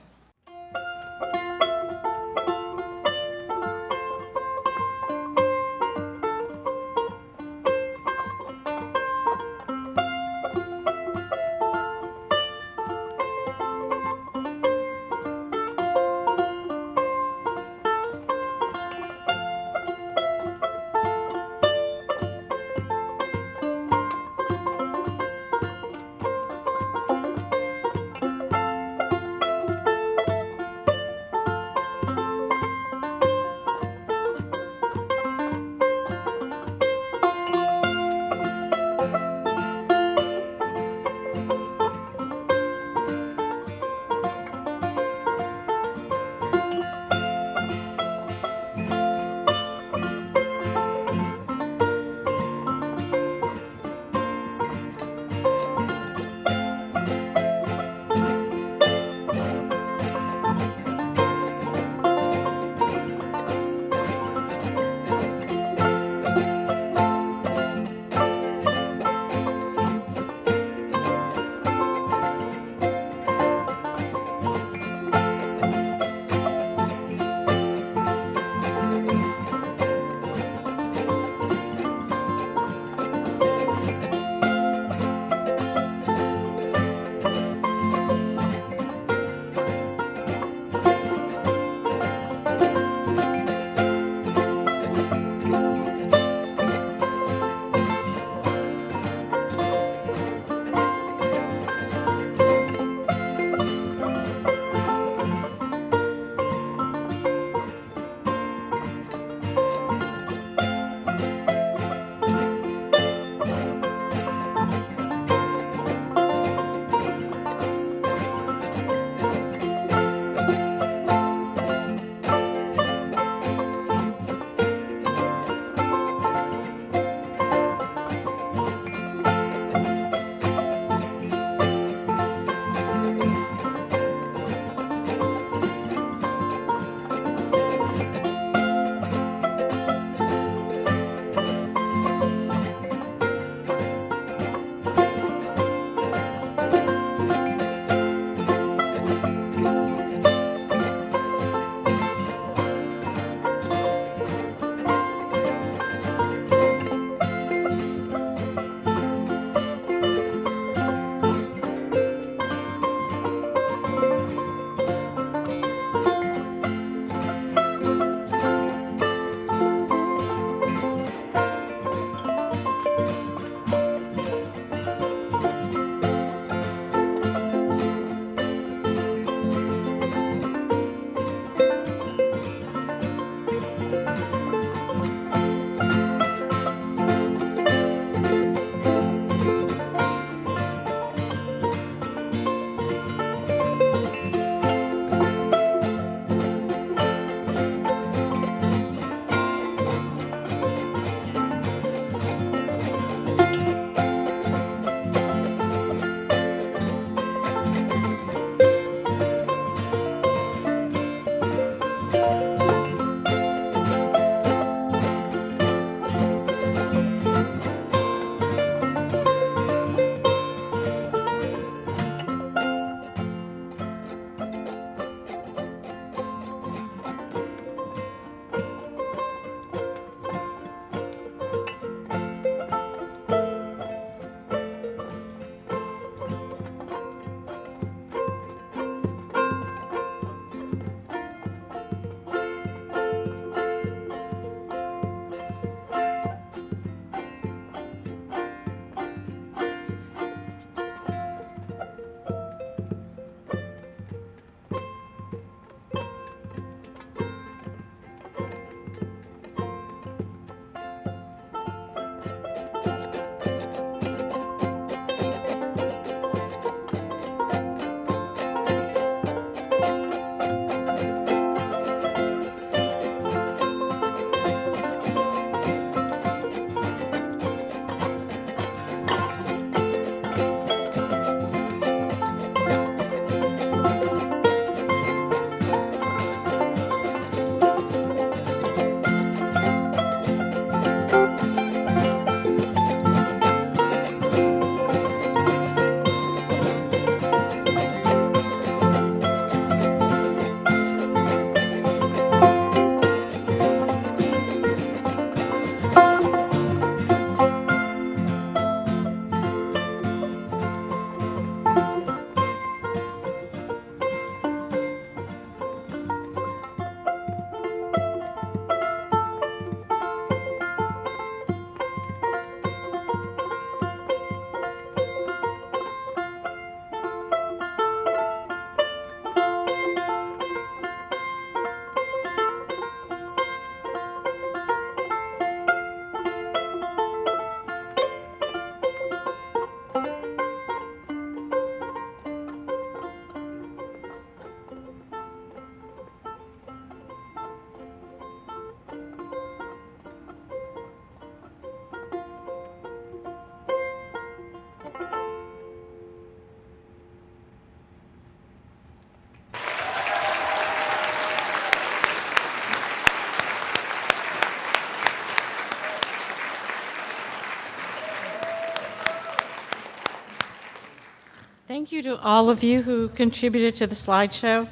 Thank you to all of you who contributed to the slideshow.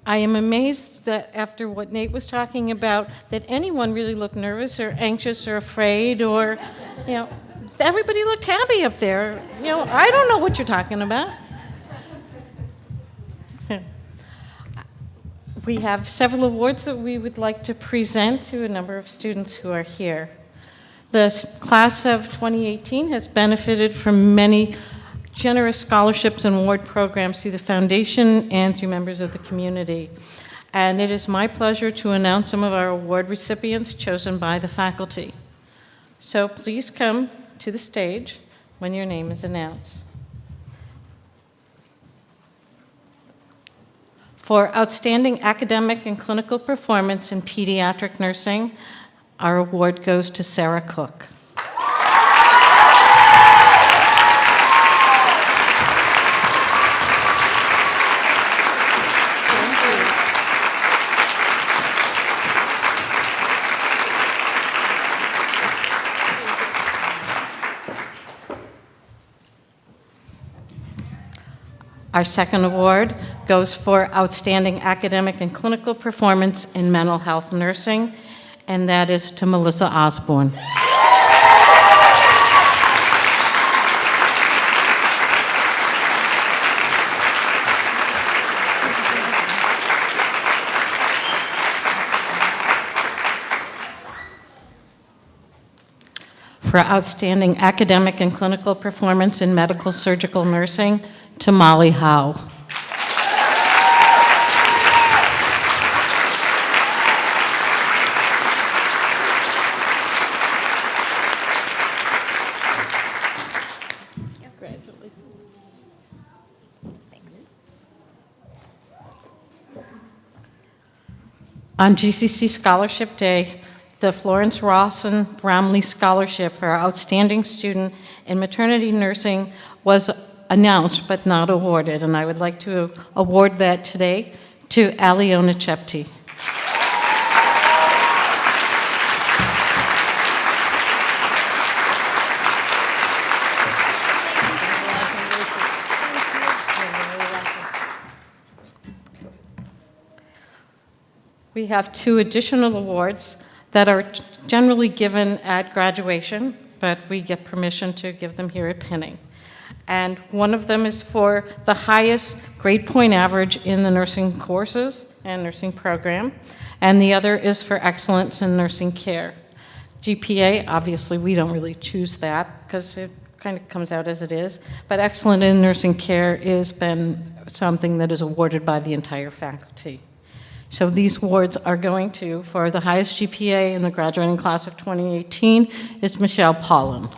I am amazed that after what Nate was talking about, that anyone really looked nervous or anxious or afraid or, everybody looked happy up there. I don't know what you're talking about. So, we have several awards that we would like to present to a number of students who are here. The class of 2018 has benefited from many generous scholarships and award programs through the foundation and through members of the community. And it is my pleasure to announce some of our award recipients chosen by the faculty. So please come to the stage when your name is announced. For outstanding academic and clinical performance in pediatric nursing, our award goes to Sarah Cook. Our second award goes for outstanding academic and clinical performance in mental health nursing, and that is to Melissa Osborne. For outstanding academic and clinical performance in medical surgical nursing, to Molly Howe. On GCC Scholarship Day, the Florence Rawson Bromley Scholarship for our outstanding student in maternity nursing was announced but not awarded, and I would like to award that today to Aliona Chepti. We have 2 additional awards that are generally given at graduation, but we get permission to give them here at Pinning. And one of them is for the highest grade point average in the nursing courses and nursing program, and the other is for excellence in nursing care. GPA, obviously, we don't really choose that because it kind of comes out as it is, but excellent in nursing care has been something that is awarded by the entire faculty. So these awards are going to, for the highest GPA in the graduating class of 2018, is Michelle Paulin.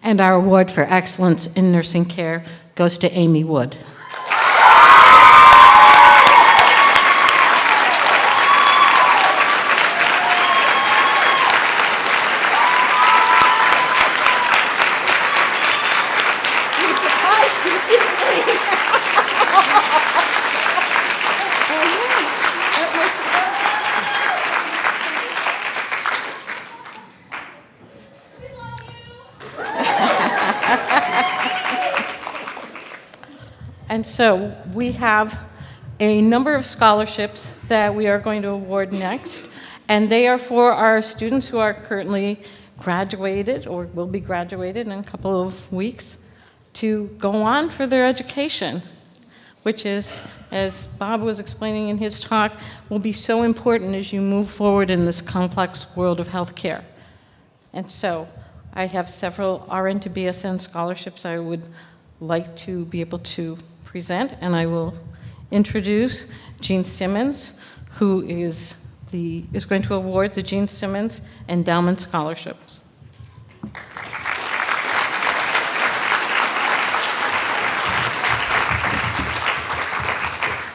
And our award for excellence in nursing care goes to Amy Wood. And so we have a number of scholarships that we are going to award next, and they are for our students who are currently graduated or will be graduated in a couple of weeks to go on for their education, which is, as Bob was explaining in his talk, will be so important as you move forward in this complex world of healthcare. And so I have several RN to BSN scholarships I would like to be able to present, and I will introduce Gene Simmons, who is going to award the Gene Simmons Endowment Scholarships.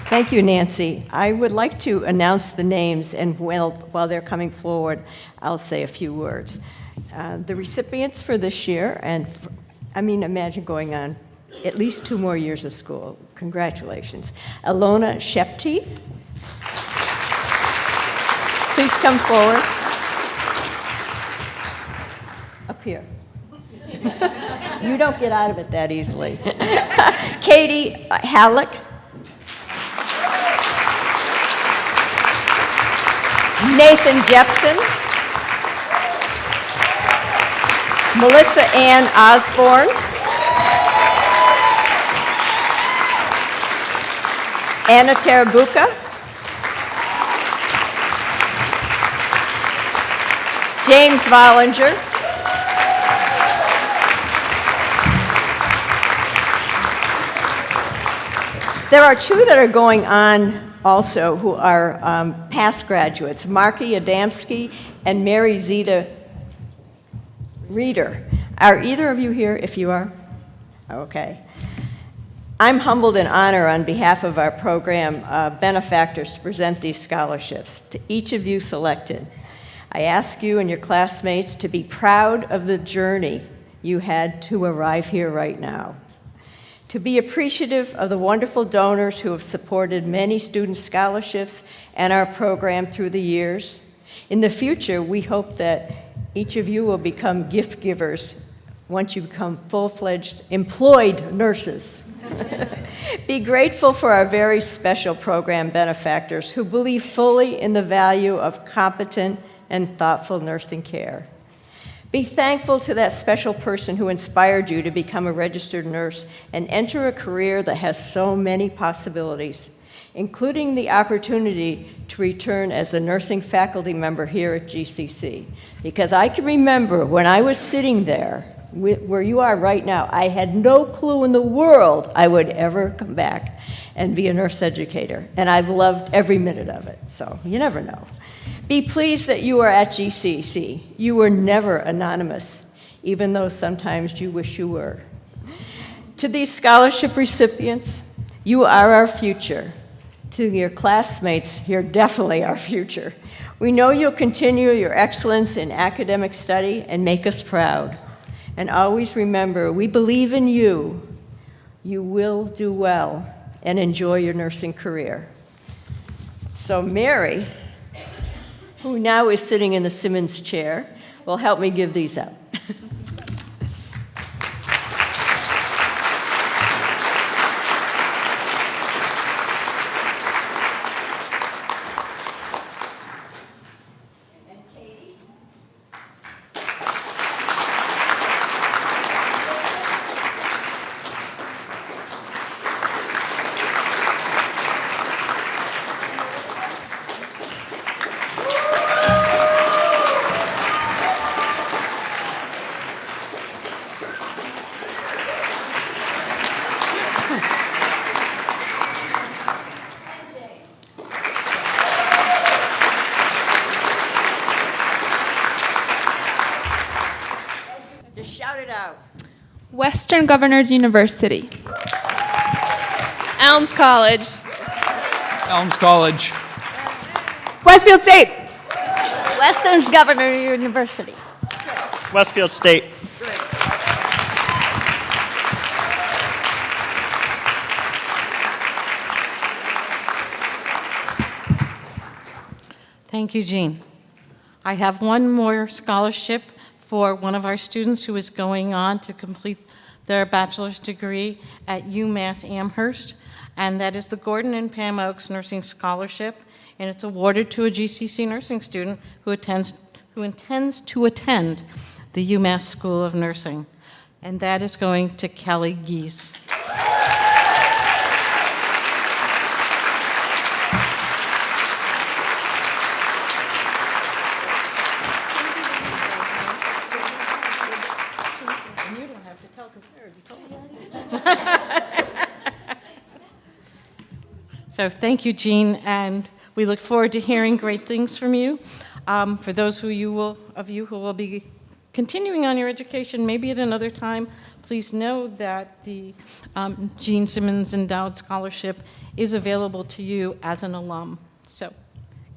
Thank you, Nancy. I would like to announce the names, and while they're coming forward, I'll say a few words. The recipients for this year, and imagine going on at least 2 more years of school. Congratulations. Alona Shepty. Please come forward. Up here. You don't get out of it that easily. Katie Halleck. Nathan Jepson. Melissa Ann Osborne. Anna Tarabuka. James Vollinger. There are 2 that are going on also who are past graduates, Marky Adamski and Mary Zita Reeder. Are either of you here? If you are? Okay. I'm humbled and honored on behalf of our program benefactors to present these scholarships to each of you selected. I ask you and your classmates to be proud of the journey you had to arrive here right now, to be appreciative of the wonderful donors who have supported many student scholarships and our program through the years. In the future, we hope that each of you will become gift givers once you become full-fledged employed nurses. Be grateful for our very special program benefactors who believe fully in the value of competent and thoughtful nursing care. Be thankful to that special person who inspired you to become a registered nurse and enter a career that has so many possibilities, including the opportunity to return as a nursing faculty member here at GCC. Because I can remember when I was sitting there, where you are right now, I had no clue in the world I would ever come back and be a nurse educator. And I've loved every minute of it, so you never know. Be pleased that you are at GCC. You were never anonymous, even though sometimes you wish you were. To these scholarship recipients, you are our future. To your classmates, you're definitely our future. We know you'll continue your excellence in academic study and make us proud. And always remember, we believe in you. You will do well and enjoy your nursing career. So Mary, who now is sitting in the Simmons chair, will help me give these out. Shout it out. Western Governors University. Elms College. Elms College. Westfield State. Western Governors University. Westfield State. Thank you, Jean. I have one more scholarship for one of our students who is going on to complete their bachelor's degree at UMass Amherst, and that is the Gordon and Pam Oakes Nursing Scholarship, and it's awarded to a GCC nursing student who intends to attend the UMass School of Nursing, and that is going to Kelly Geese. So thank you, Jean, and we look forward to hearing great things from you. For those of you who will be continuing on your education, maybe at another time, please know that the Gene Simmons Endowed Scholarship is available to you as an alum. So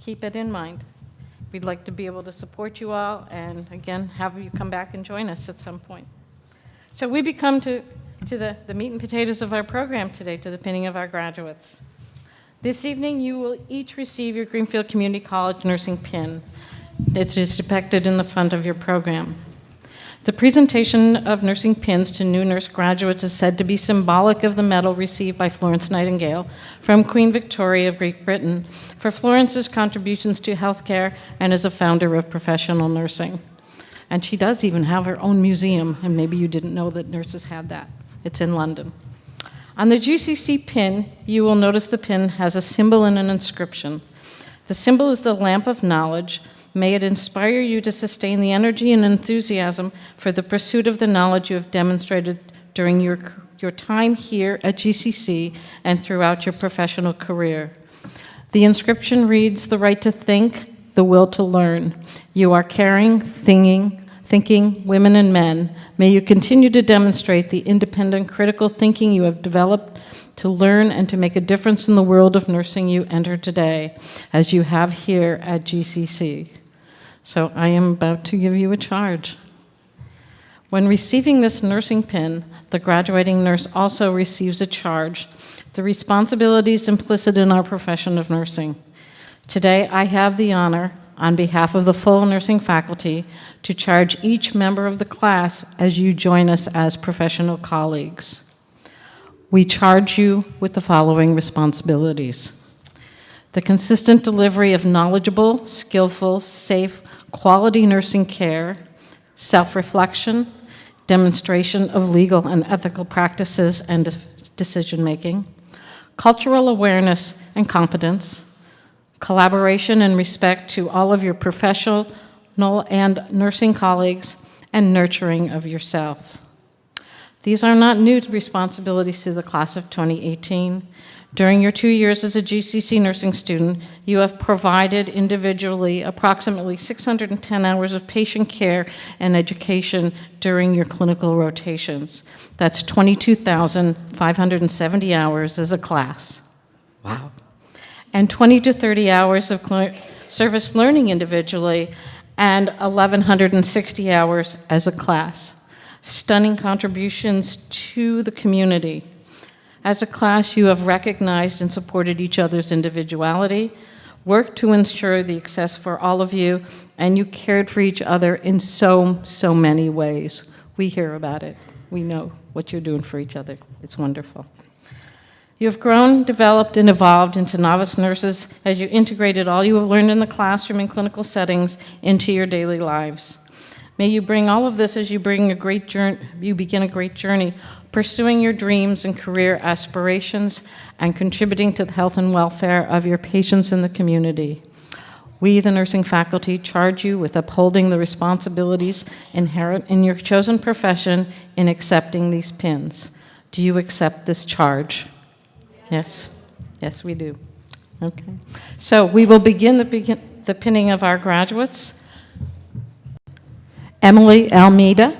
keep it in mind. We'd like to be able to support you all and, again, have you come back and join us at some point. So we come to the meat and potatoes of our program today, to the pinning of our graduates. This evening, you will each receive your Greenfield Community College nursing pin. It is depicted in the front of your program. The presentation of nursing pins to new nurse graduates is said to be symbolic of the medal received by Florence Nightingale from Queen Victoria of Great Britain for Florence's contributions to healthcare and as a founder of professional nursing. And she does even have her own museum, and maybe you didn't know that nurses had that. It's in London. On the GCC pin, you will notice the pin has a symbol and an inscription. The symbol is the lamp of knowledge. May it inspire you to sustain the energy and enthusiasm for the pursuit of the knowledge you have demonstrated during your time here at GCC and throughout your professional career. The inscription reads, "The right to think, the will to learn. You are caring, thinking women and men. May you continue to demonstrate the independent, critical thinking you have developed to learn and to make a difference in the world of nursing you enter today, as you have here at GCC." So I am about to give you a charge. When receiving this nursing pin, the graduating nurse also receives a charge, the responsibilities implicit in our profession of nursing. Today, I have the honor, on behalf of the full nursing faculty, to charge each member of the class as you join us as professional colleagues. We charge you with the following responsibilities: the consistent delivery of knowledgeable, skillful, safe, quality nursing care, self-reflection, demonstration of legal and ethical practices and decision-making, cultural awareness and competence, collaboration and respect to all of your professional and nursing colleagues, and nurturing of yourself. These are not new responsibilities to the class of 2018. During your 2 years as a GCC nursing student, you have provided individually approximately 610 hours of patient care and education during your clinical rotations. That's 22,570 hours as a class. Wow. And 20 to 30 hours of service learning individually, and 1,160 hours as a class. Stunning contributions to the community. As a class, you have recognized and supported each other's individuality, worked to ensure the success for all of you, and you cared for each other in so many ways. We hear about it. We know what you're doing for each other. It's wonderful. You have grown, developed, and evolved into novice nurses as you integrated all you have learned in the classroom and clinical settings into your daily lives. May you bring all of this as you begin a great journey, pursuing your dreams and career aspirations and contributing to the health and welfare of your patients in the community. We, the nursing faculty, charge you with upholding the responsibilities inherent in your chosen profession in accepting these pins. Do you accept this charge? Yes. Yes, we do. Okay. So we will begin the pinning of our graduates. Emily Almeida.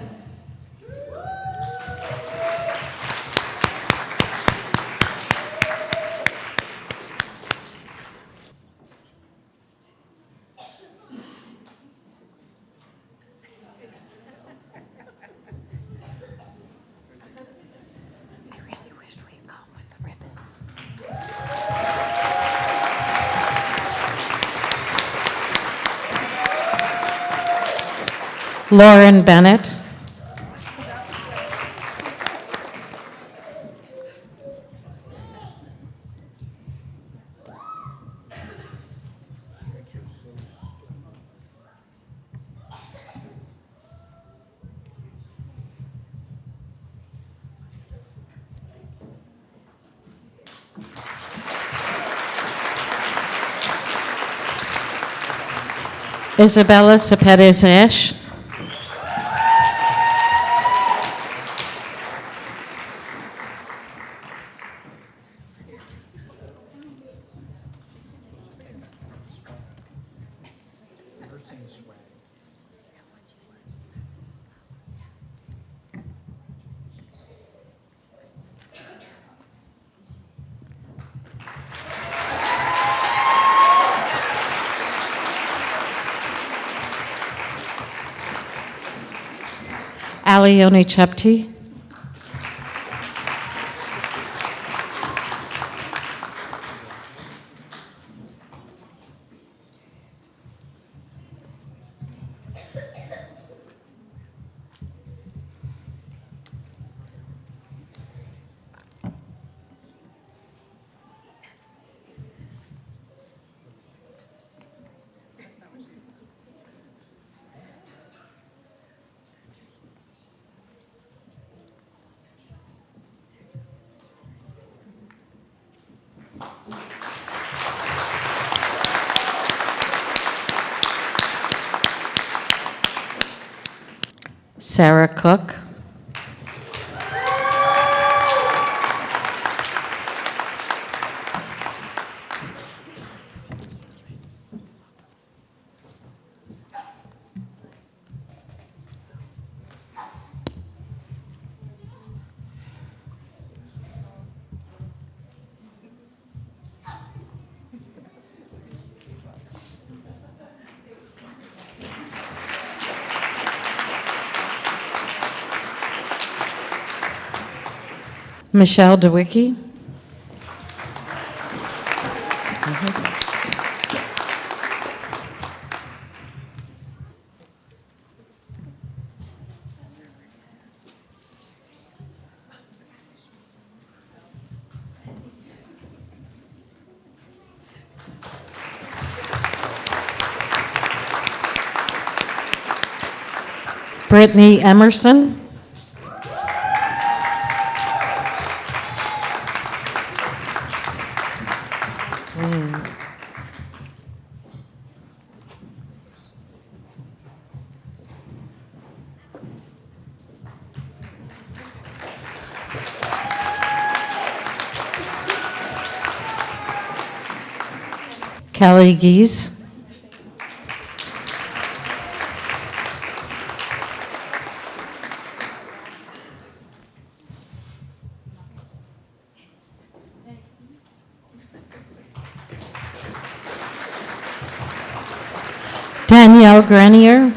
Lauren Bennett. Isabella Cepedes-Ash. Alione Chepti. Sarah Cook. Michelle DeWicki. Brittany Emerson. Kelly Gies. Danielle Grenier.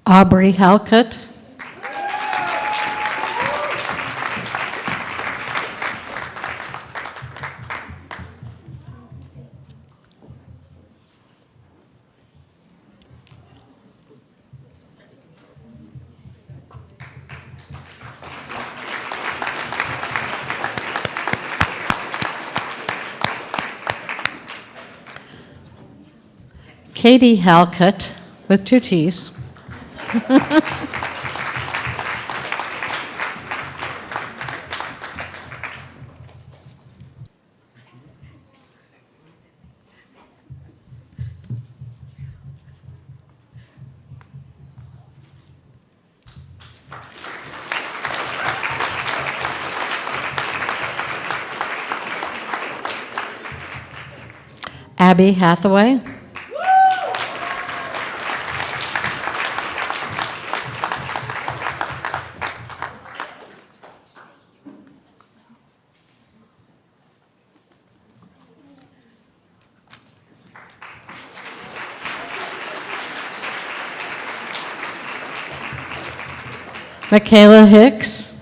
Aubrey Halcutt. Katie Halcutt with 2 T's. Abby Hathaway. Michaela Hicks.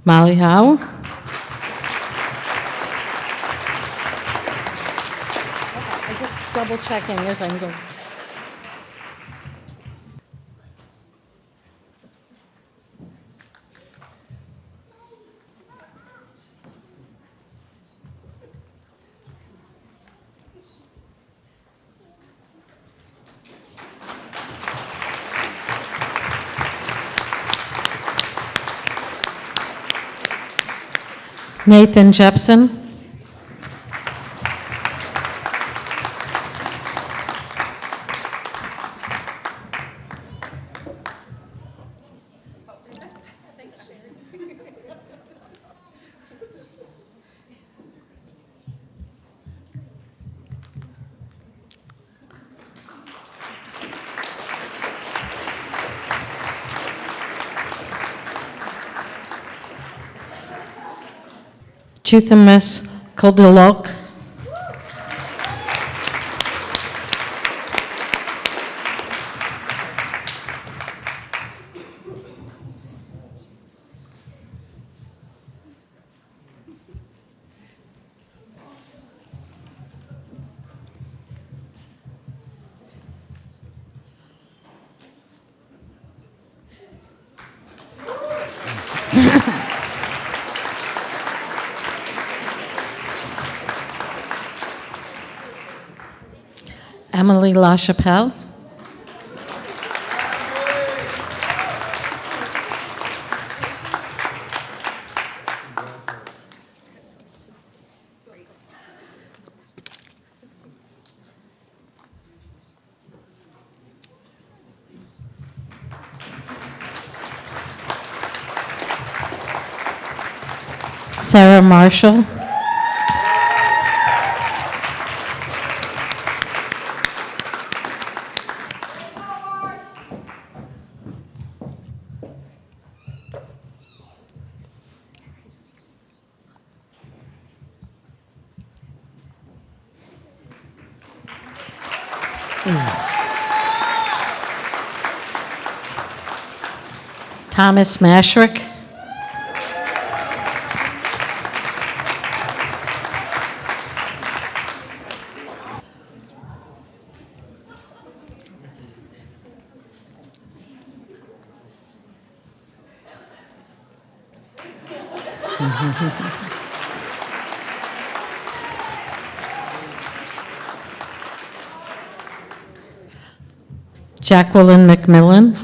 Molly Howe. I just double checking as I'm going. Nathan Jepson. Chuthamus Koldilok. Emily LaChapelle. Sarah Marshall. Thomas Mashrick. Jacqueline McMillan.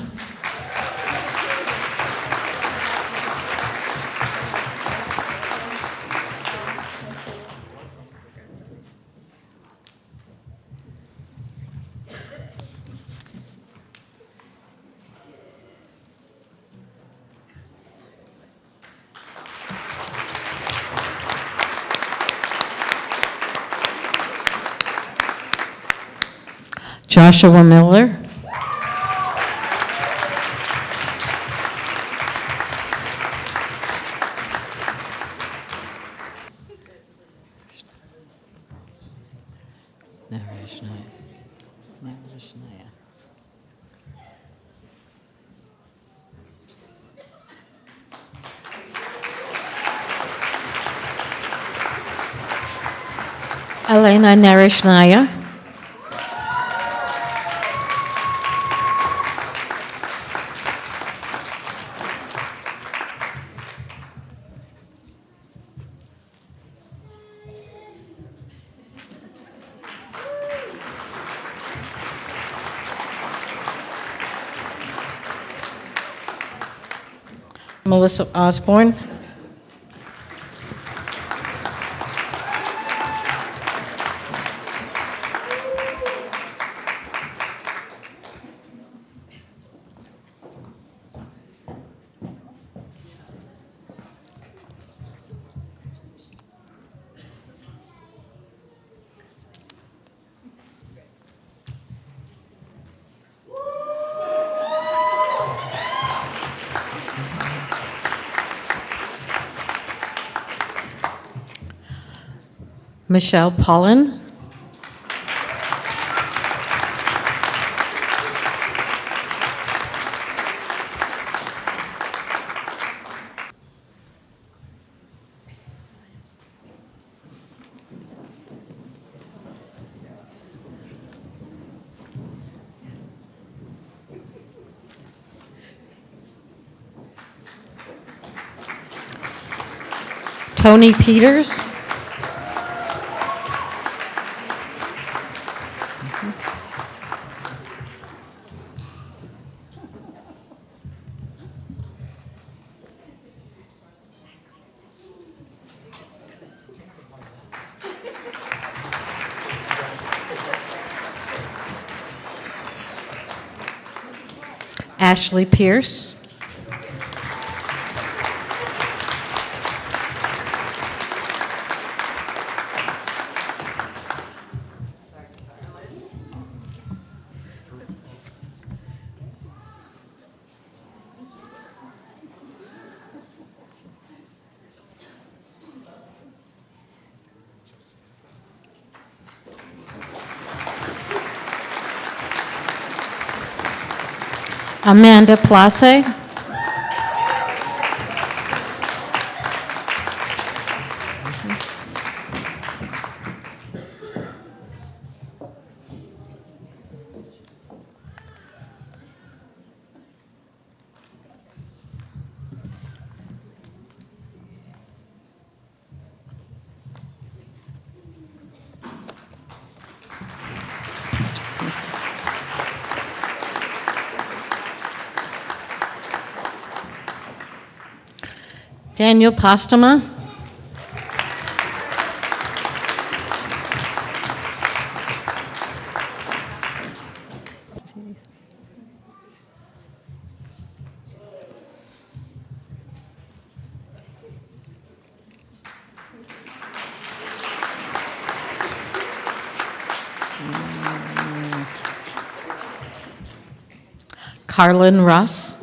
Joshua Miller. Elena Narishnaya. Melissa Osborne. Michelle Pollen. Tony Peters. Ashley Pierce. Amanda Place. Daniel Postuma. Carlin Russ.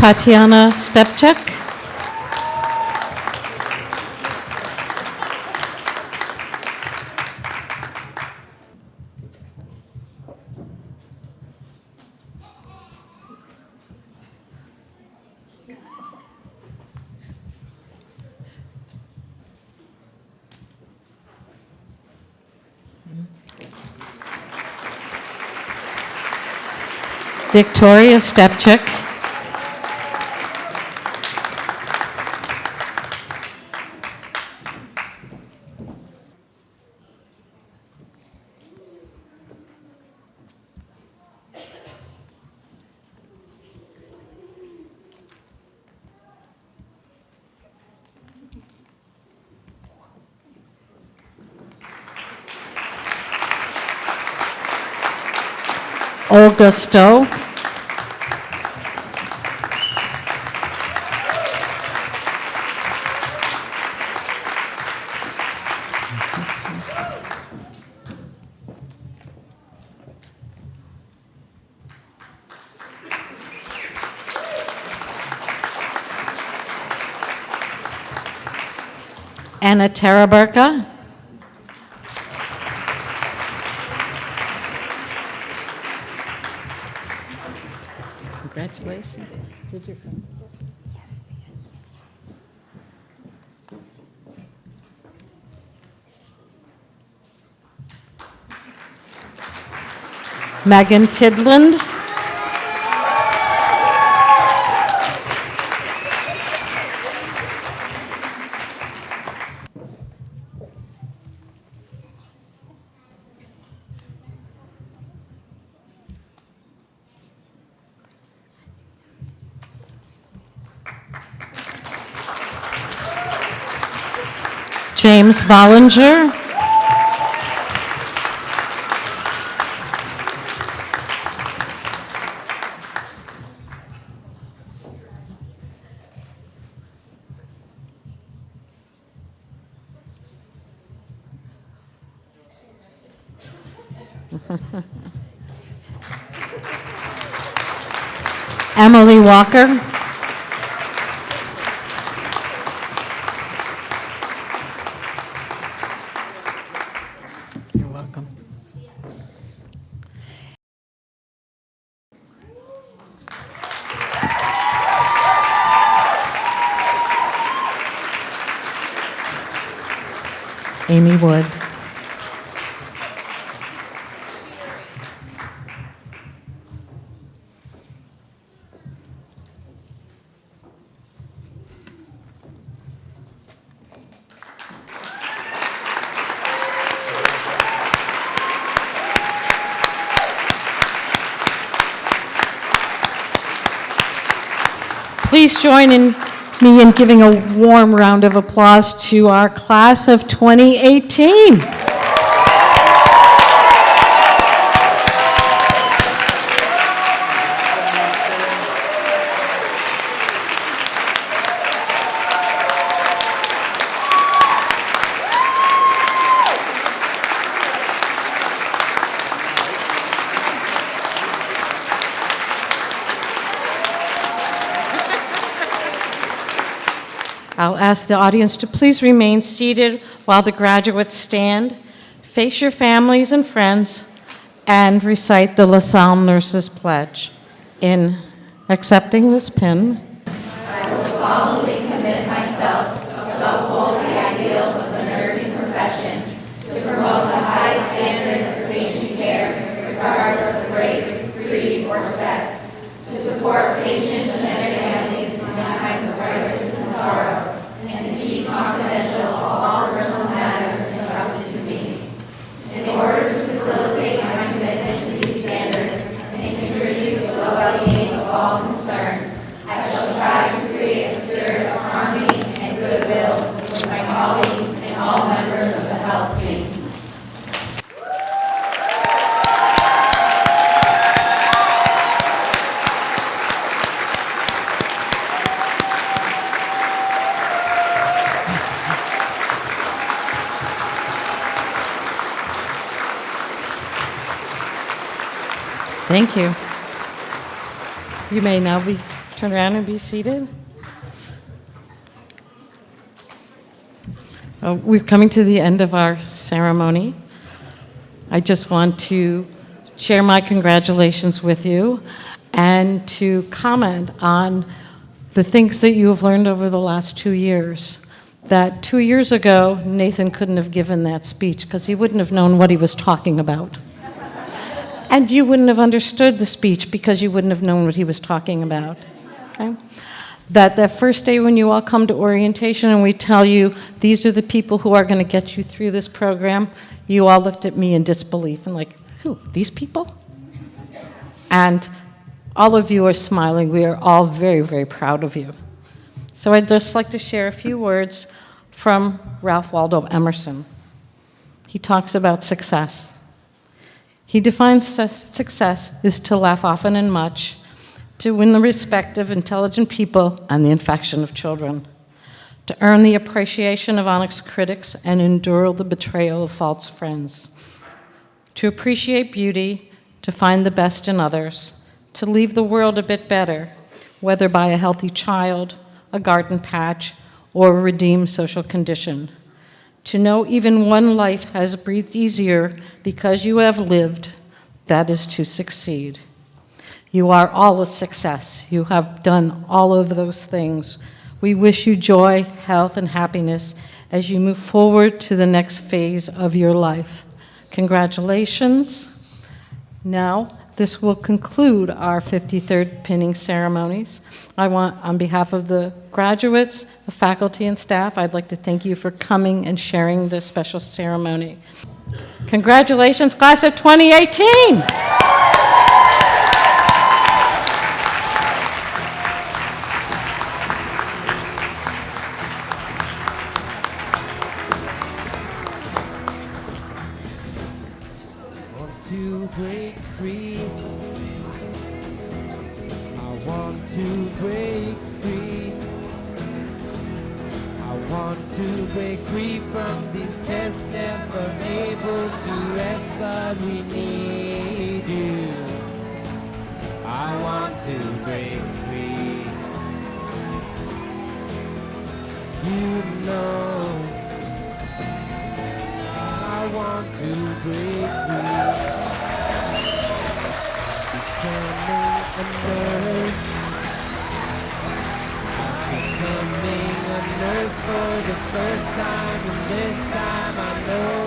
Tatiana Stepchek. Victoria Stepchik. Olga Stowe. Anna Taraberka. Congratulations. Did you? Megan Tidland. James Vollinger. Emily Walker. You're welcome. Amy Wood. Please join me in giving a warm round of applause to our class of 2018. I'll ask the audience to please remain seated while the graduates stand, face your families and friends, and recite the LaSalle Nurses Pledge. In accepting this pin, thank you. You may now turn around and be seated. We're coming to the end of our ceremony. I just want to share my congratulations with you and to comment on the things that you have learned over the last 2 years. That 2 years ago, Nathan couldn't have given that speech because he wouldn't have known what he was talking about. And you wouldn't have understood the speech because you wouldn't have known what he was talking about. Okay? That first day when you all come to orientation and we tell you these are the people who are going to get you through this program, you all looked at me in disbelief and like, who, these people? And all of you are smiling. We are all very, very proud of you. So I'd just like to share a few words from Ralph Waldo Emerson. He talks about success. He defines success as to laugh often and much, to win the respect of intelligent people and the affection of children, to earn the appreciation of honest critics and endure the betrayal of false friends, to appreciate beauty, to find the best in others, to leave the world a bit better, whether by a healthy child, a garden patch, or a redeemed social condition, to know even one life has breathed easier because you have lived, that is to succeed. You are all a success. You have done all of those things. We wish you joy, health, and happiness as you move forward to the next phase of your life. Congratulations. Now, this will conclude our 53rd pinning ceremonies. I want, on behalf of the graduates, the faculty, and staff, I'd like to thank you for coming and sharing this special ceremony. Congratulations, class of 2018! To break free, I want to break free. I want to break free from these tests, never able to rest, but we need you. I want to break free. You know, I want to break free. Becoming a nurse. Becoming a nurse for the first time, and this time I know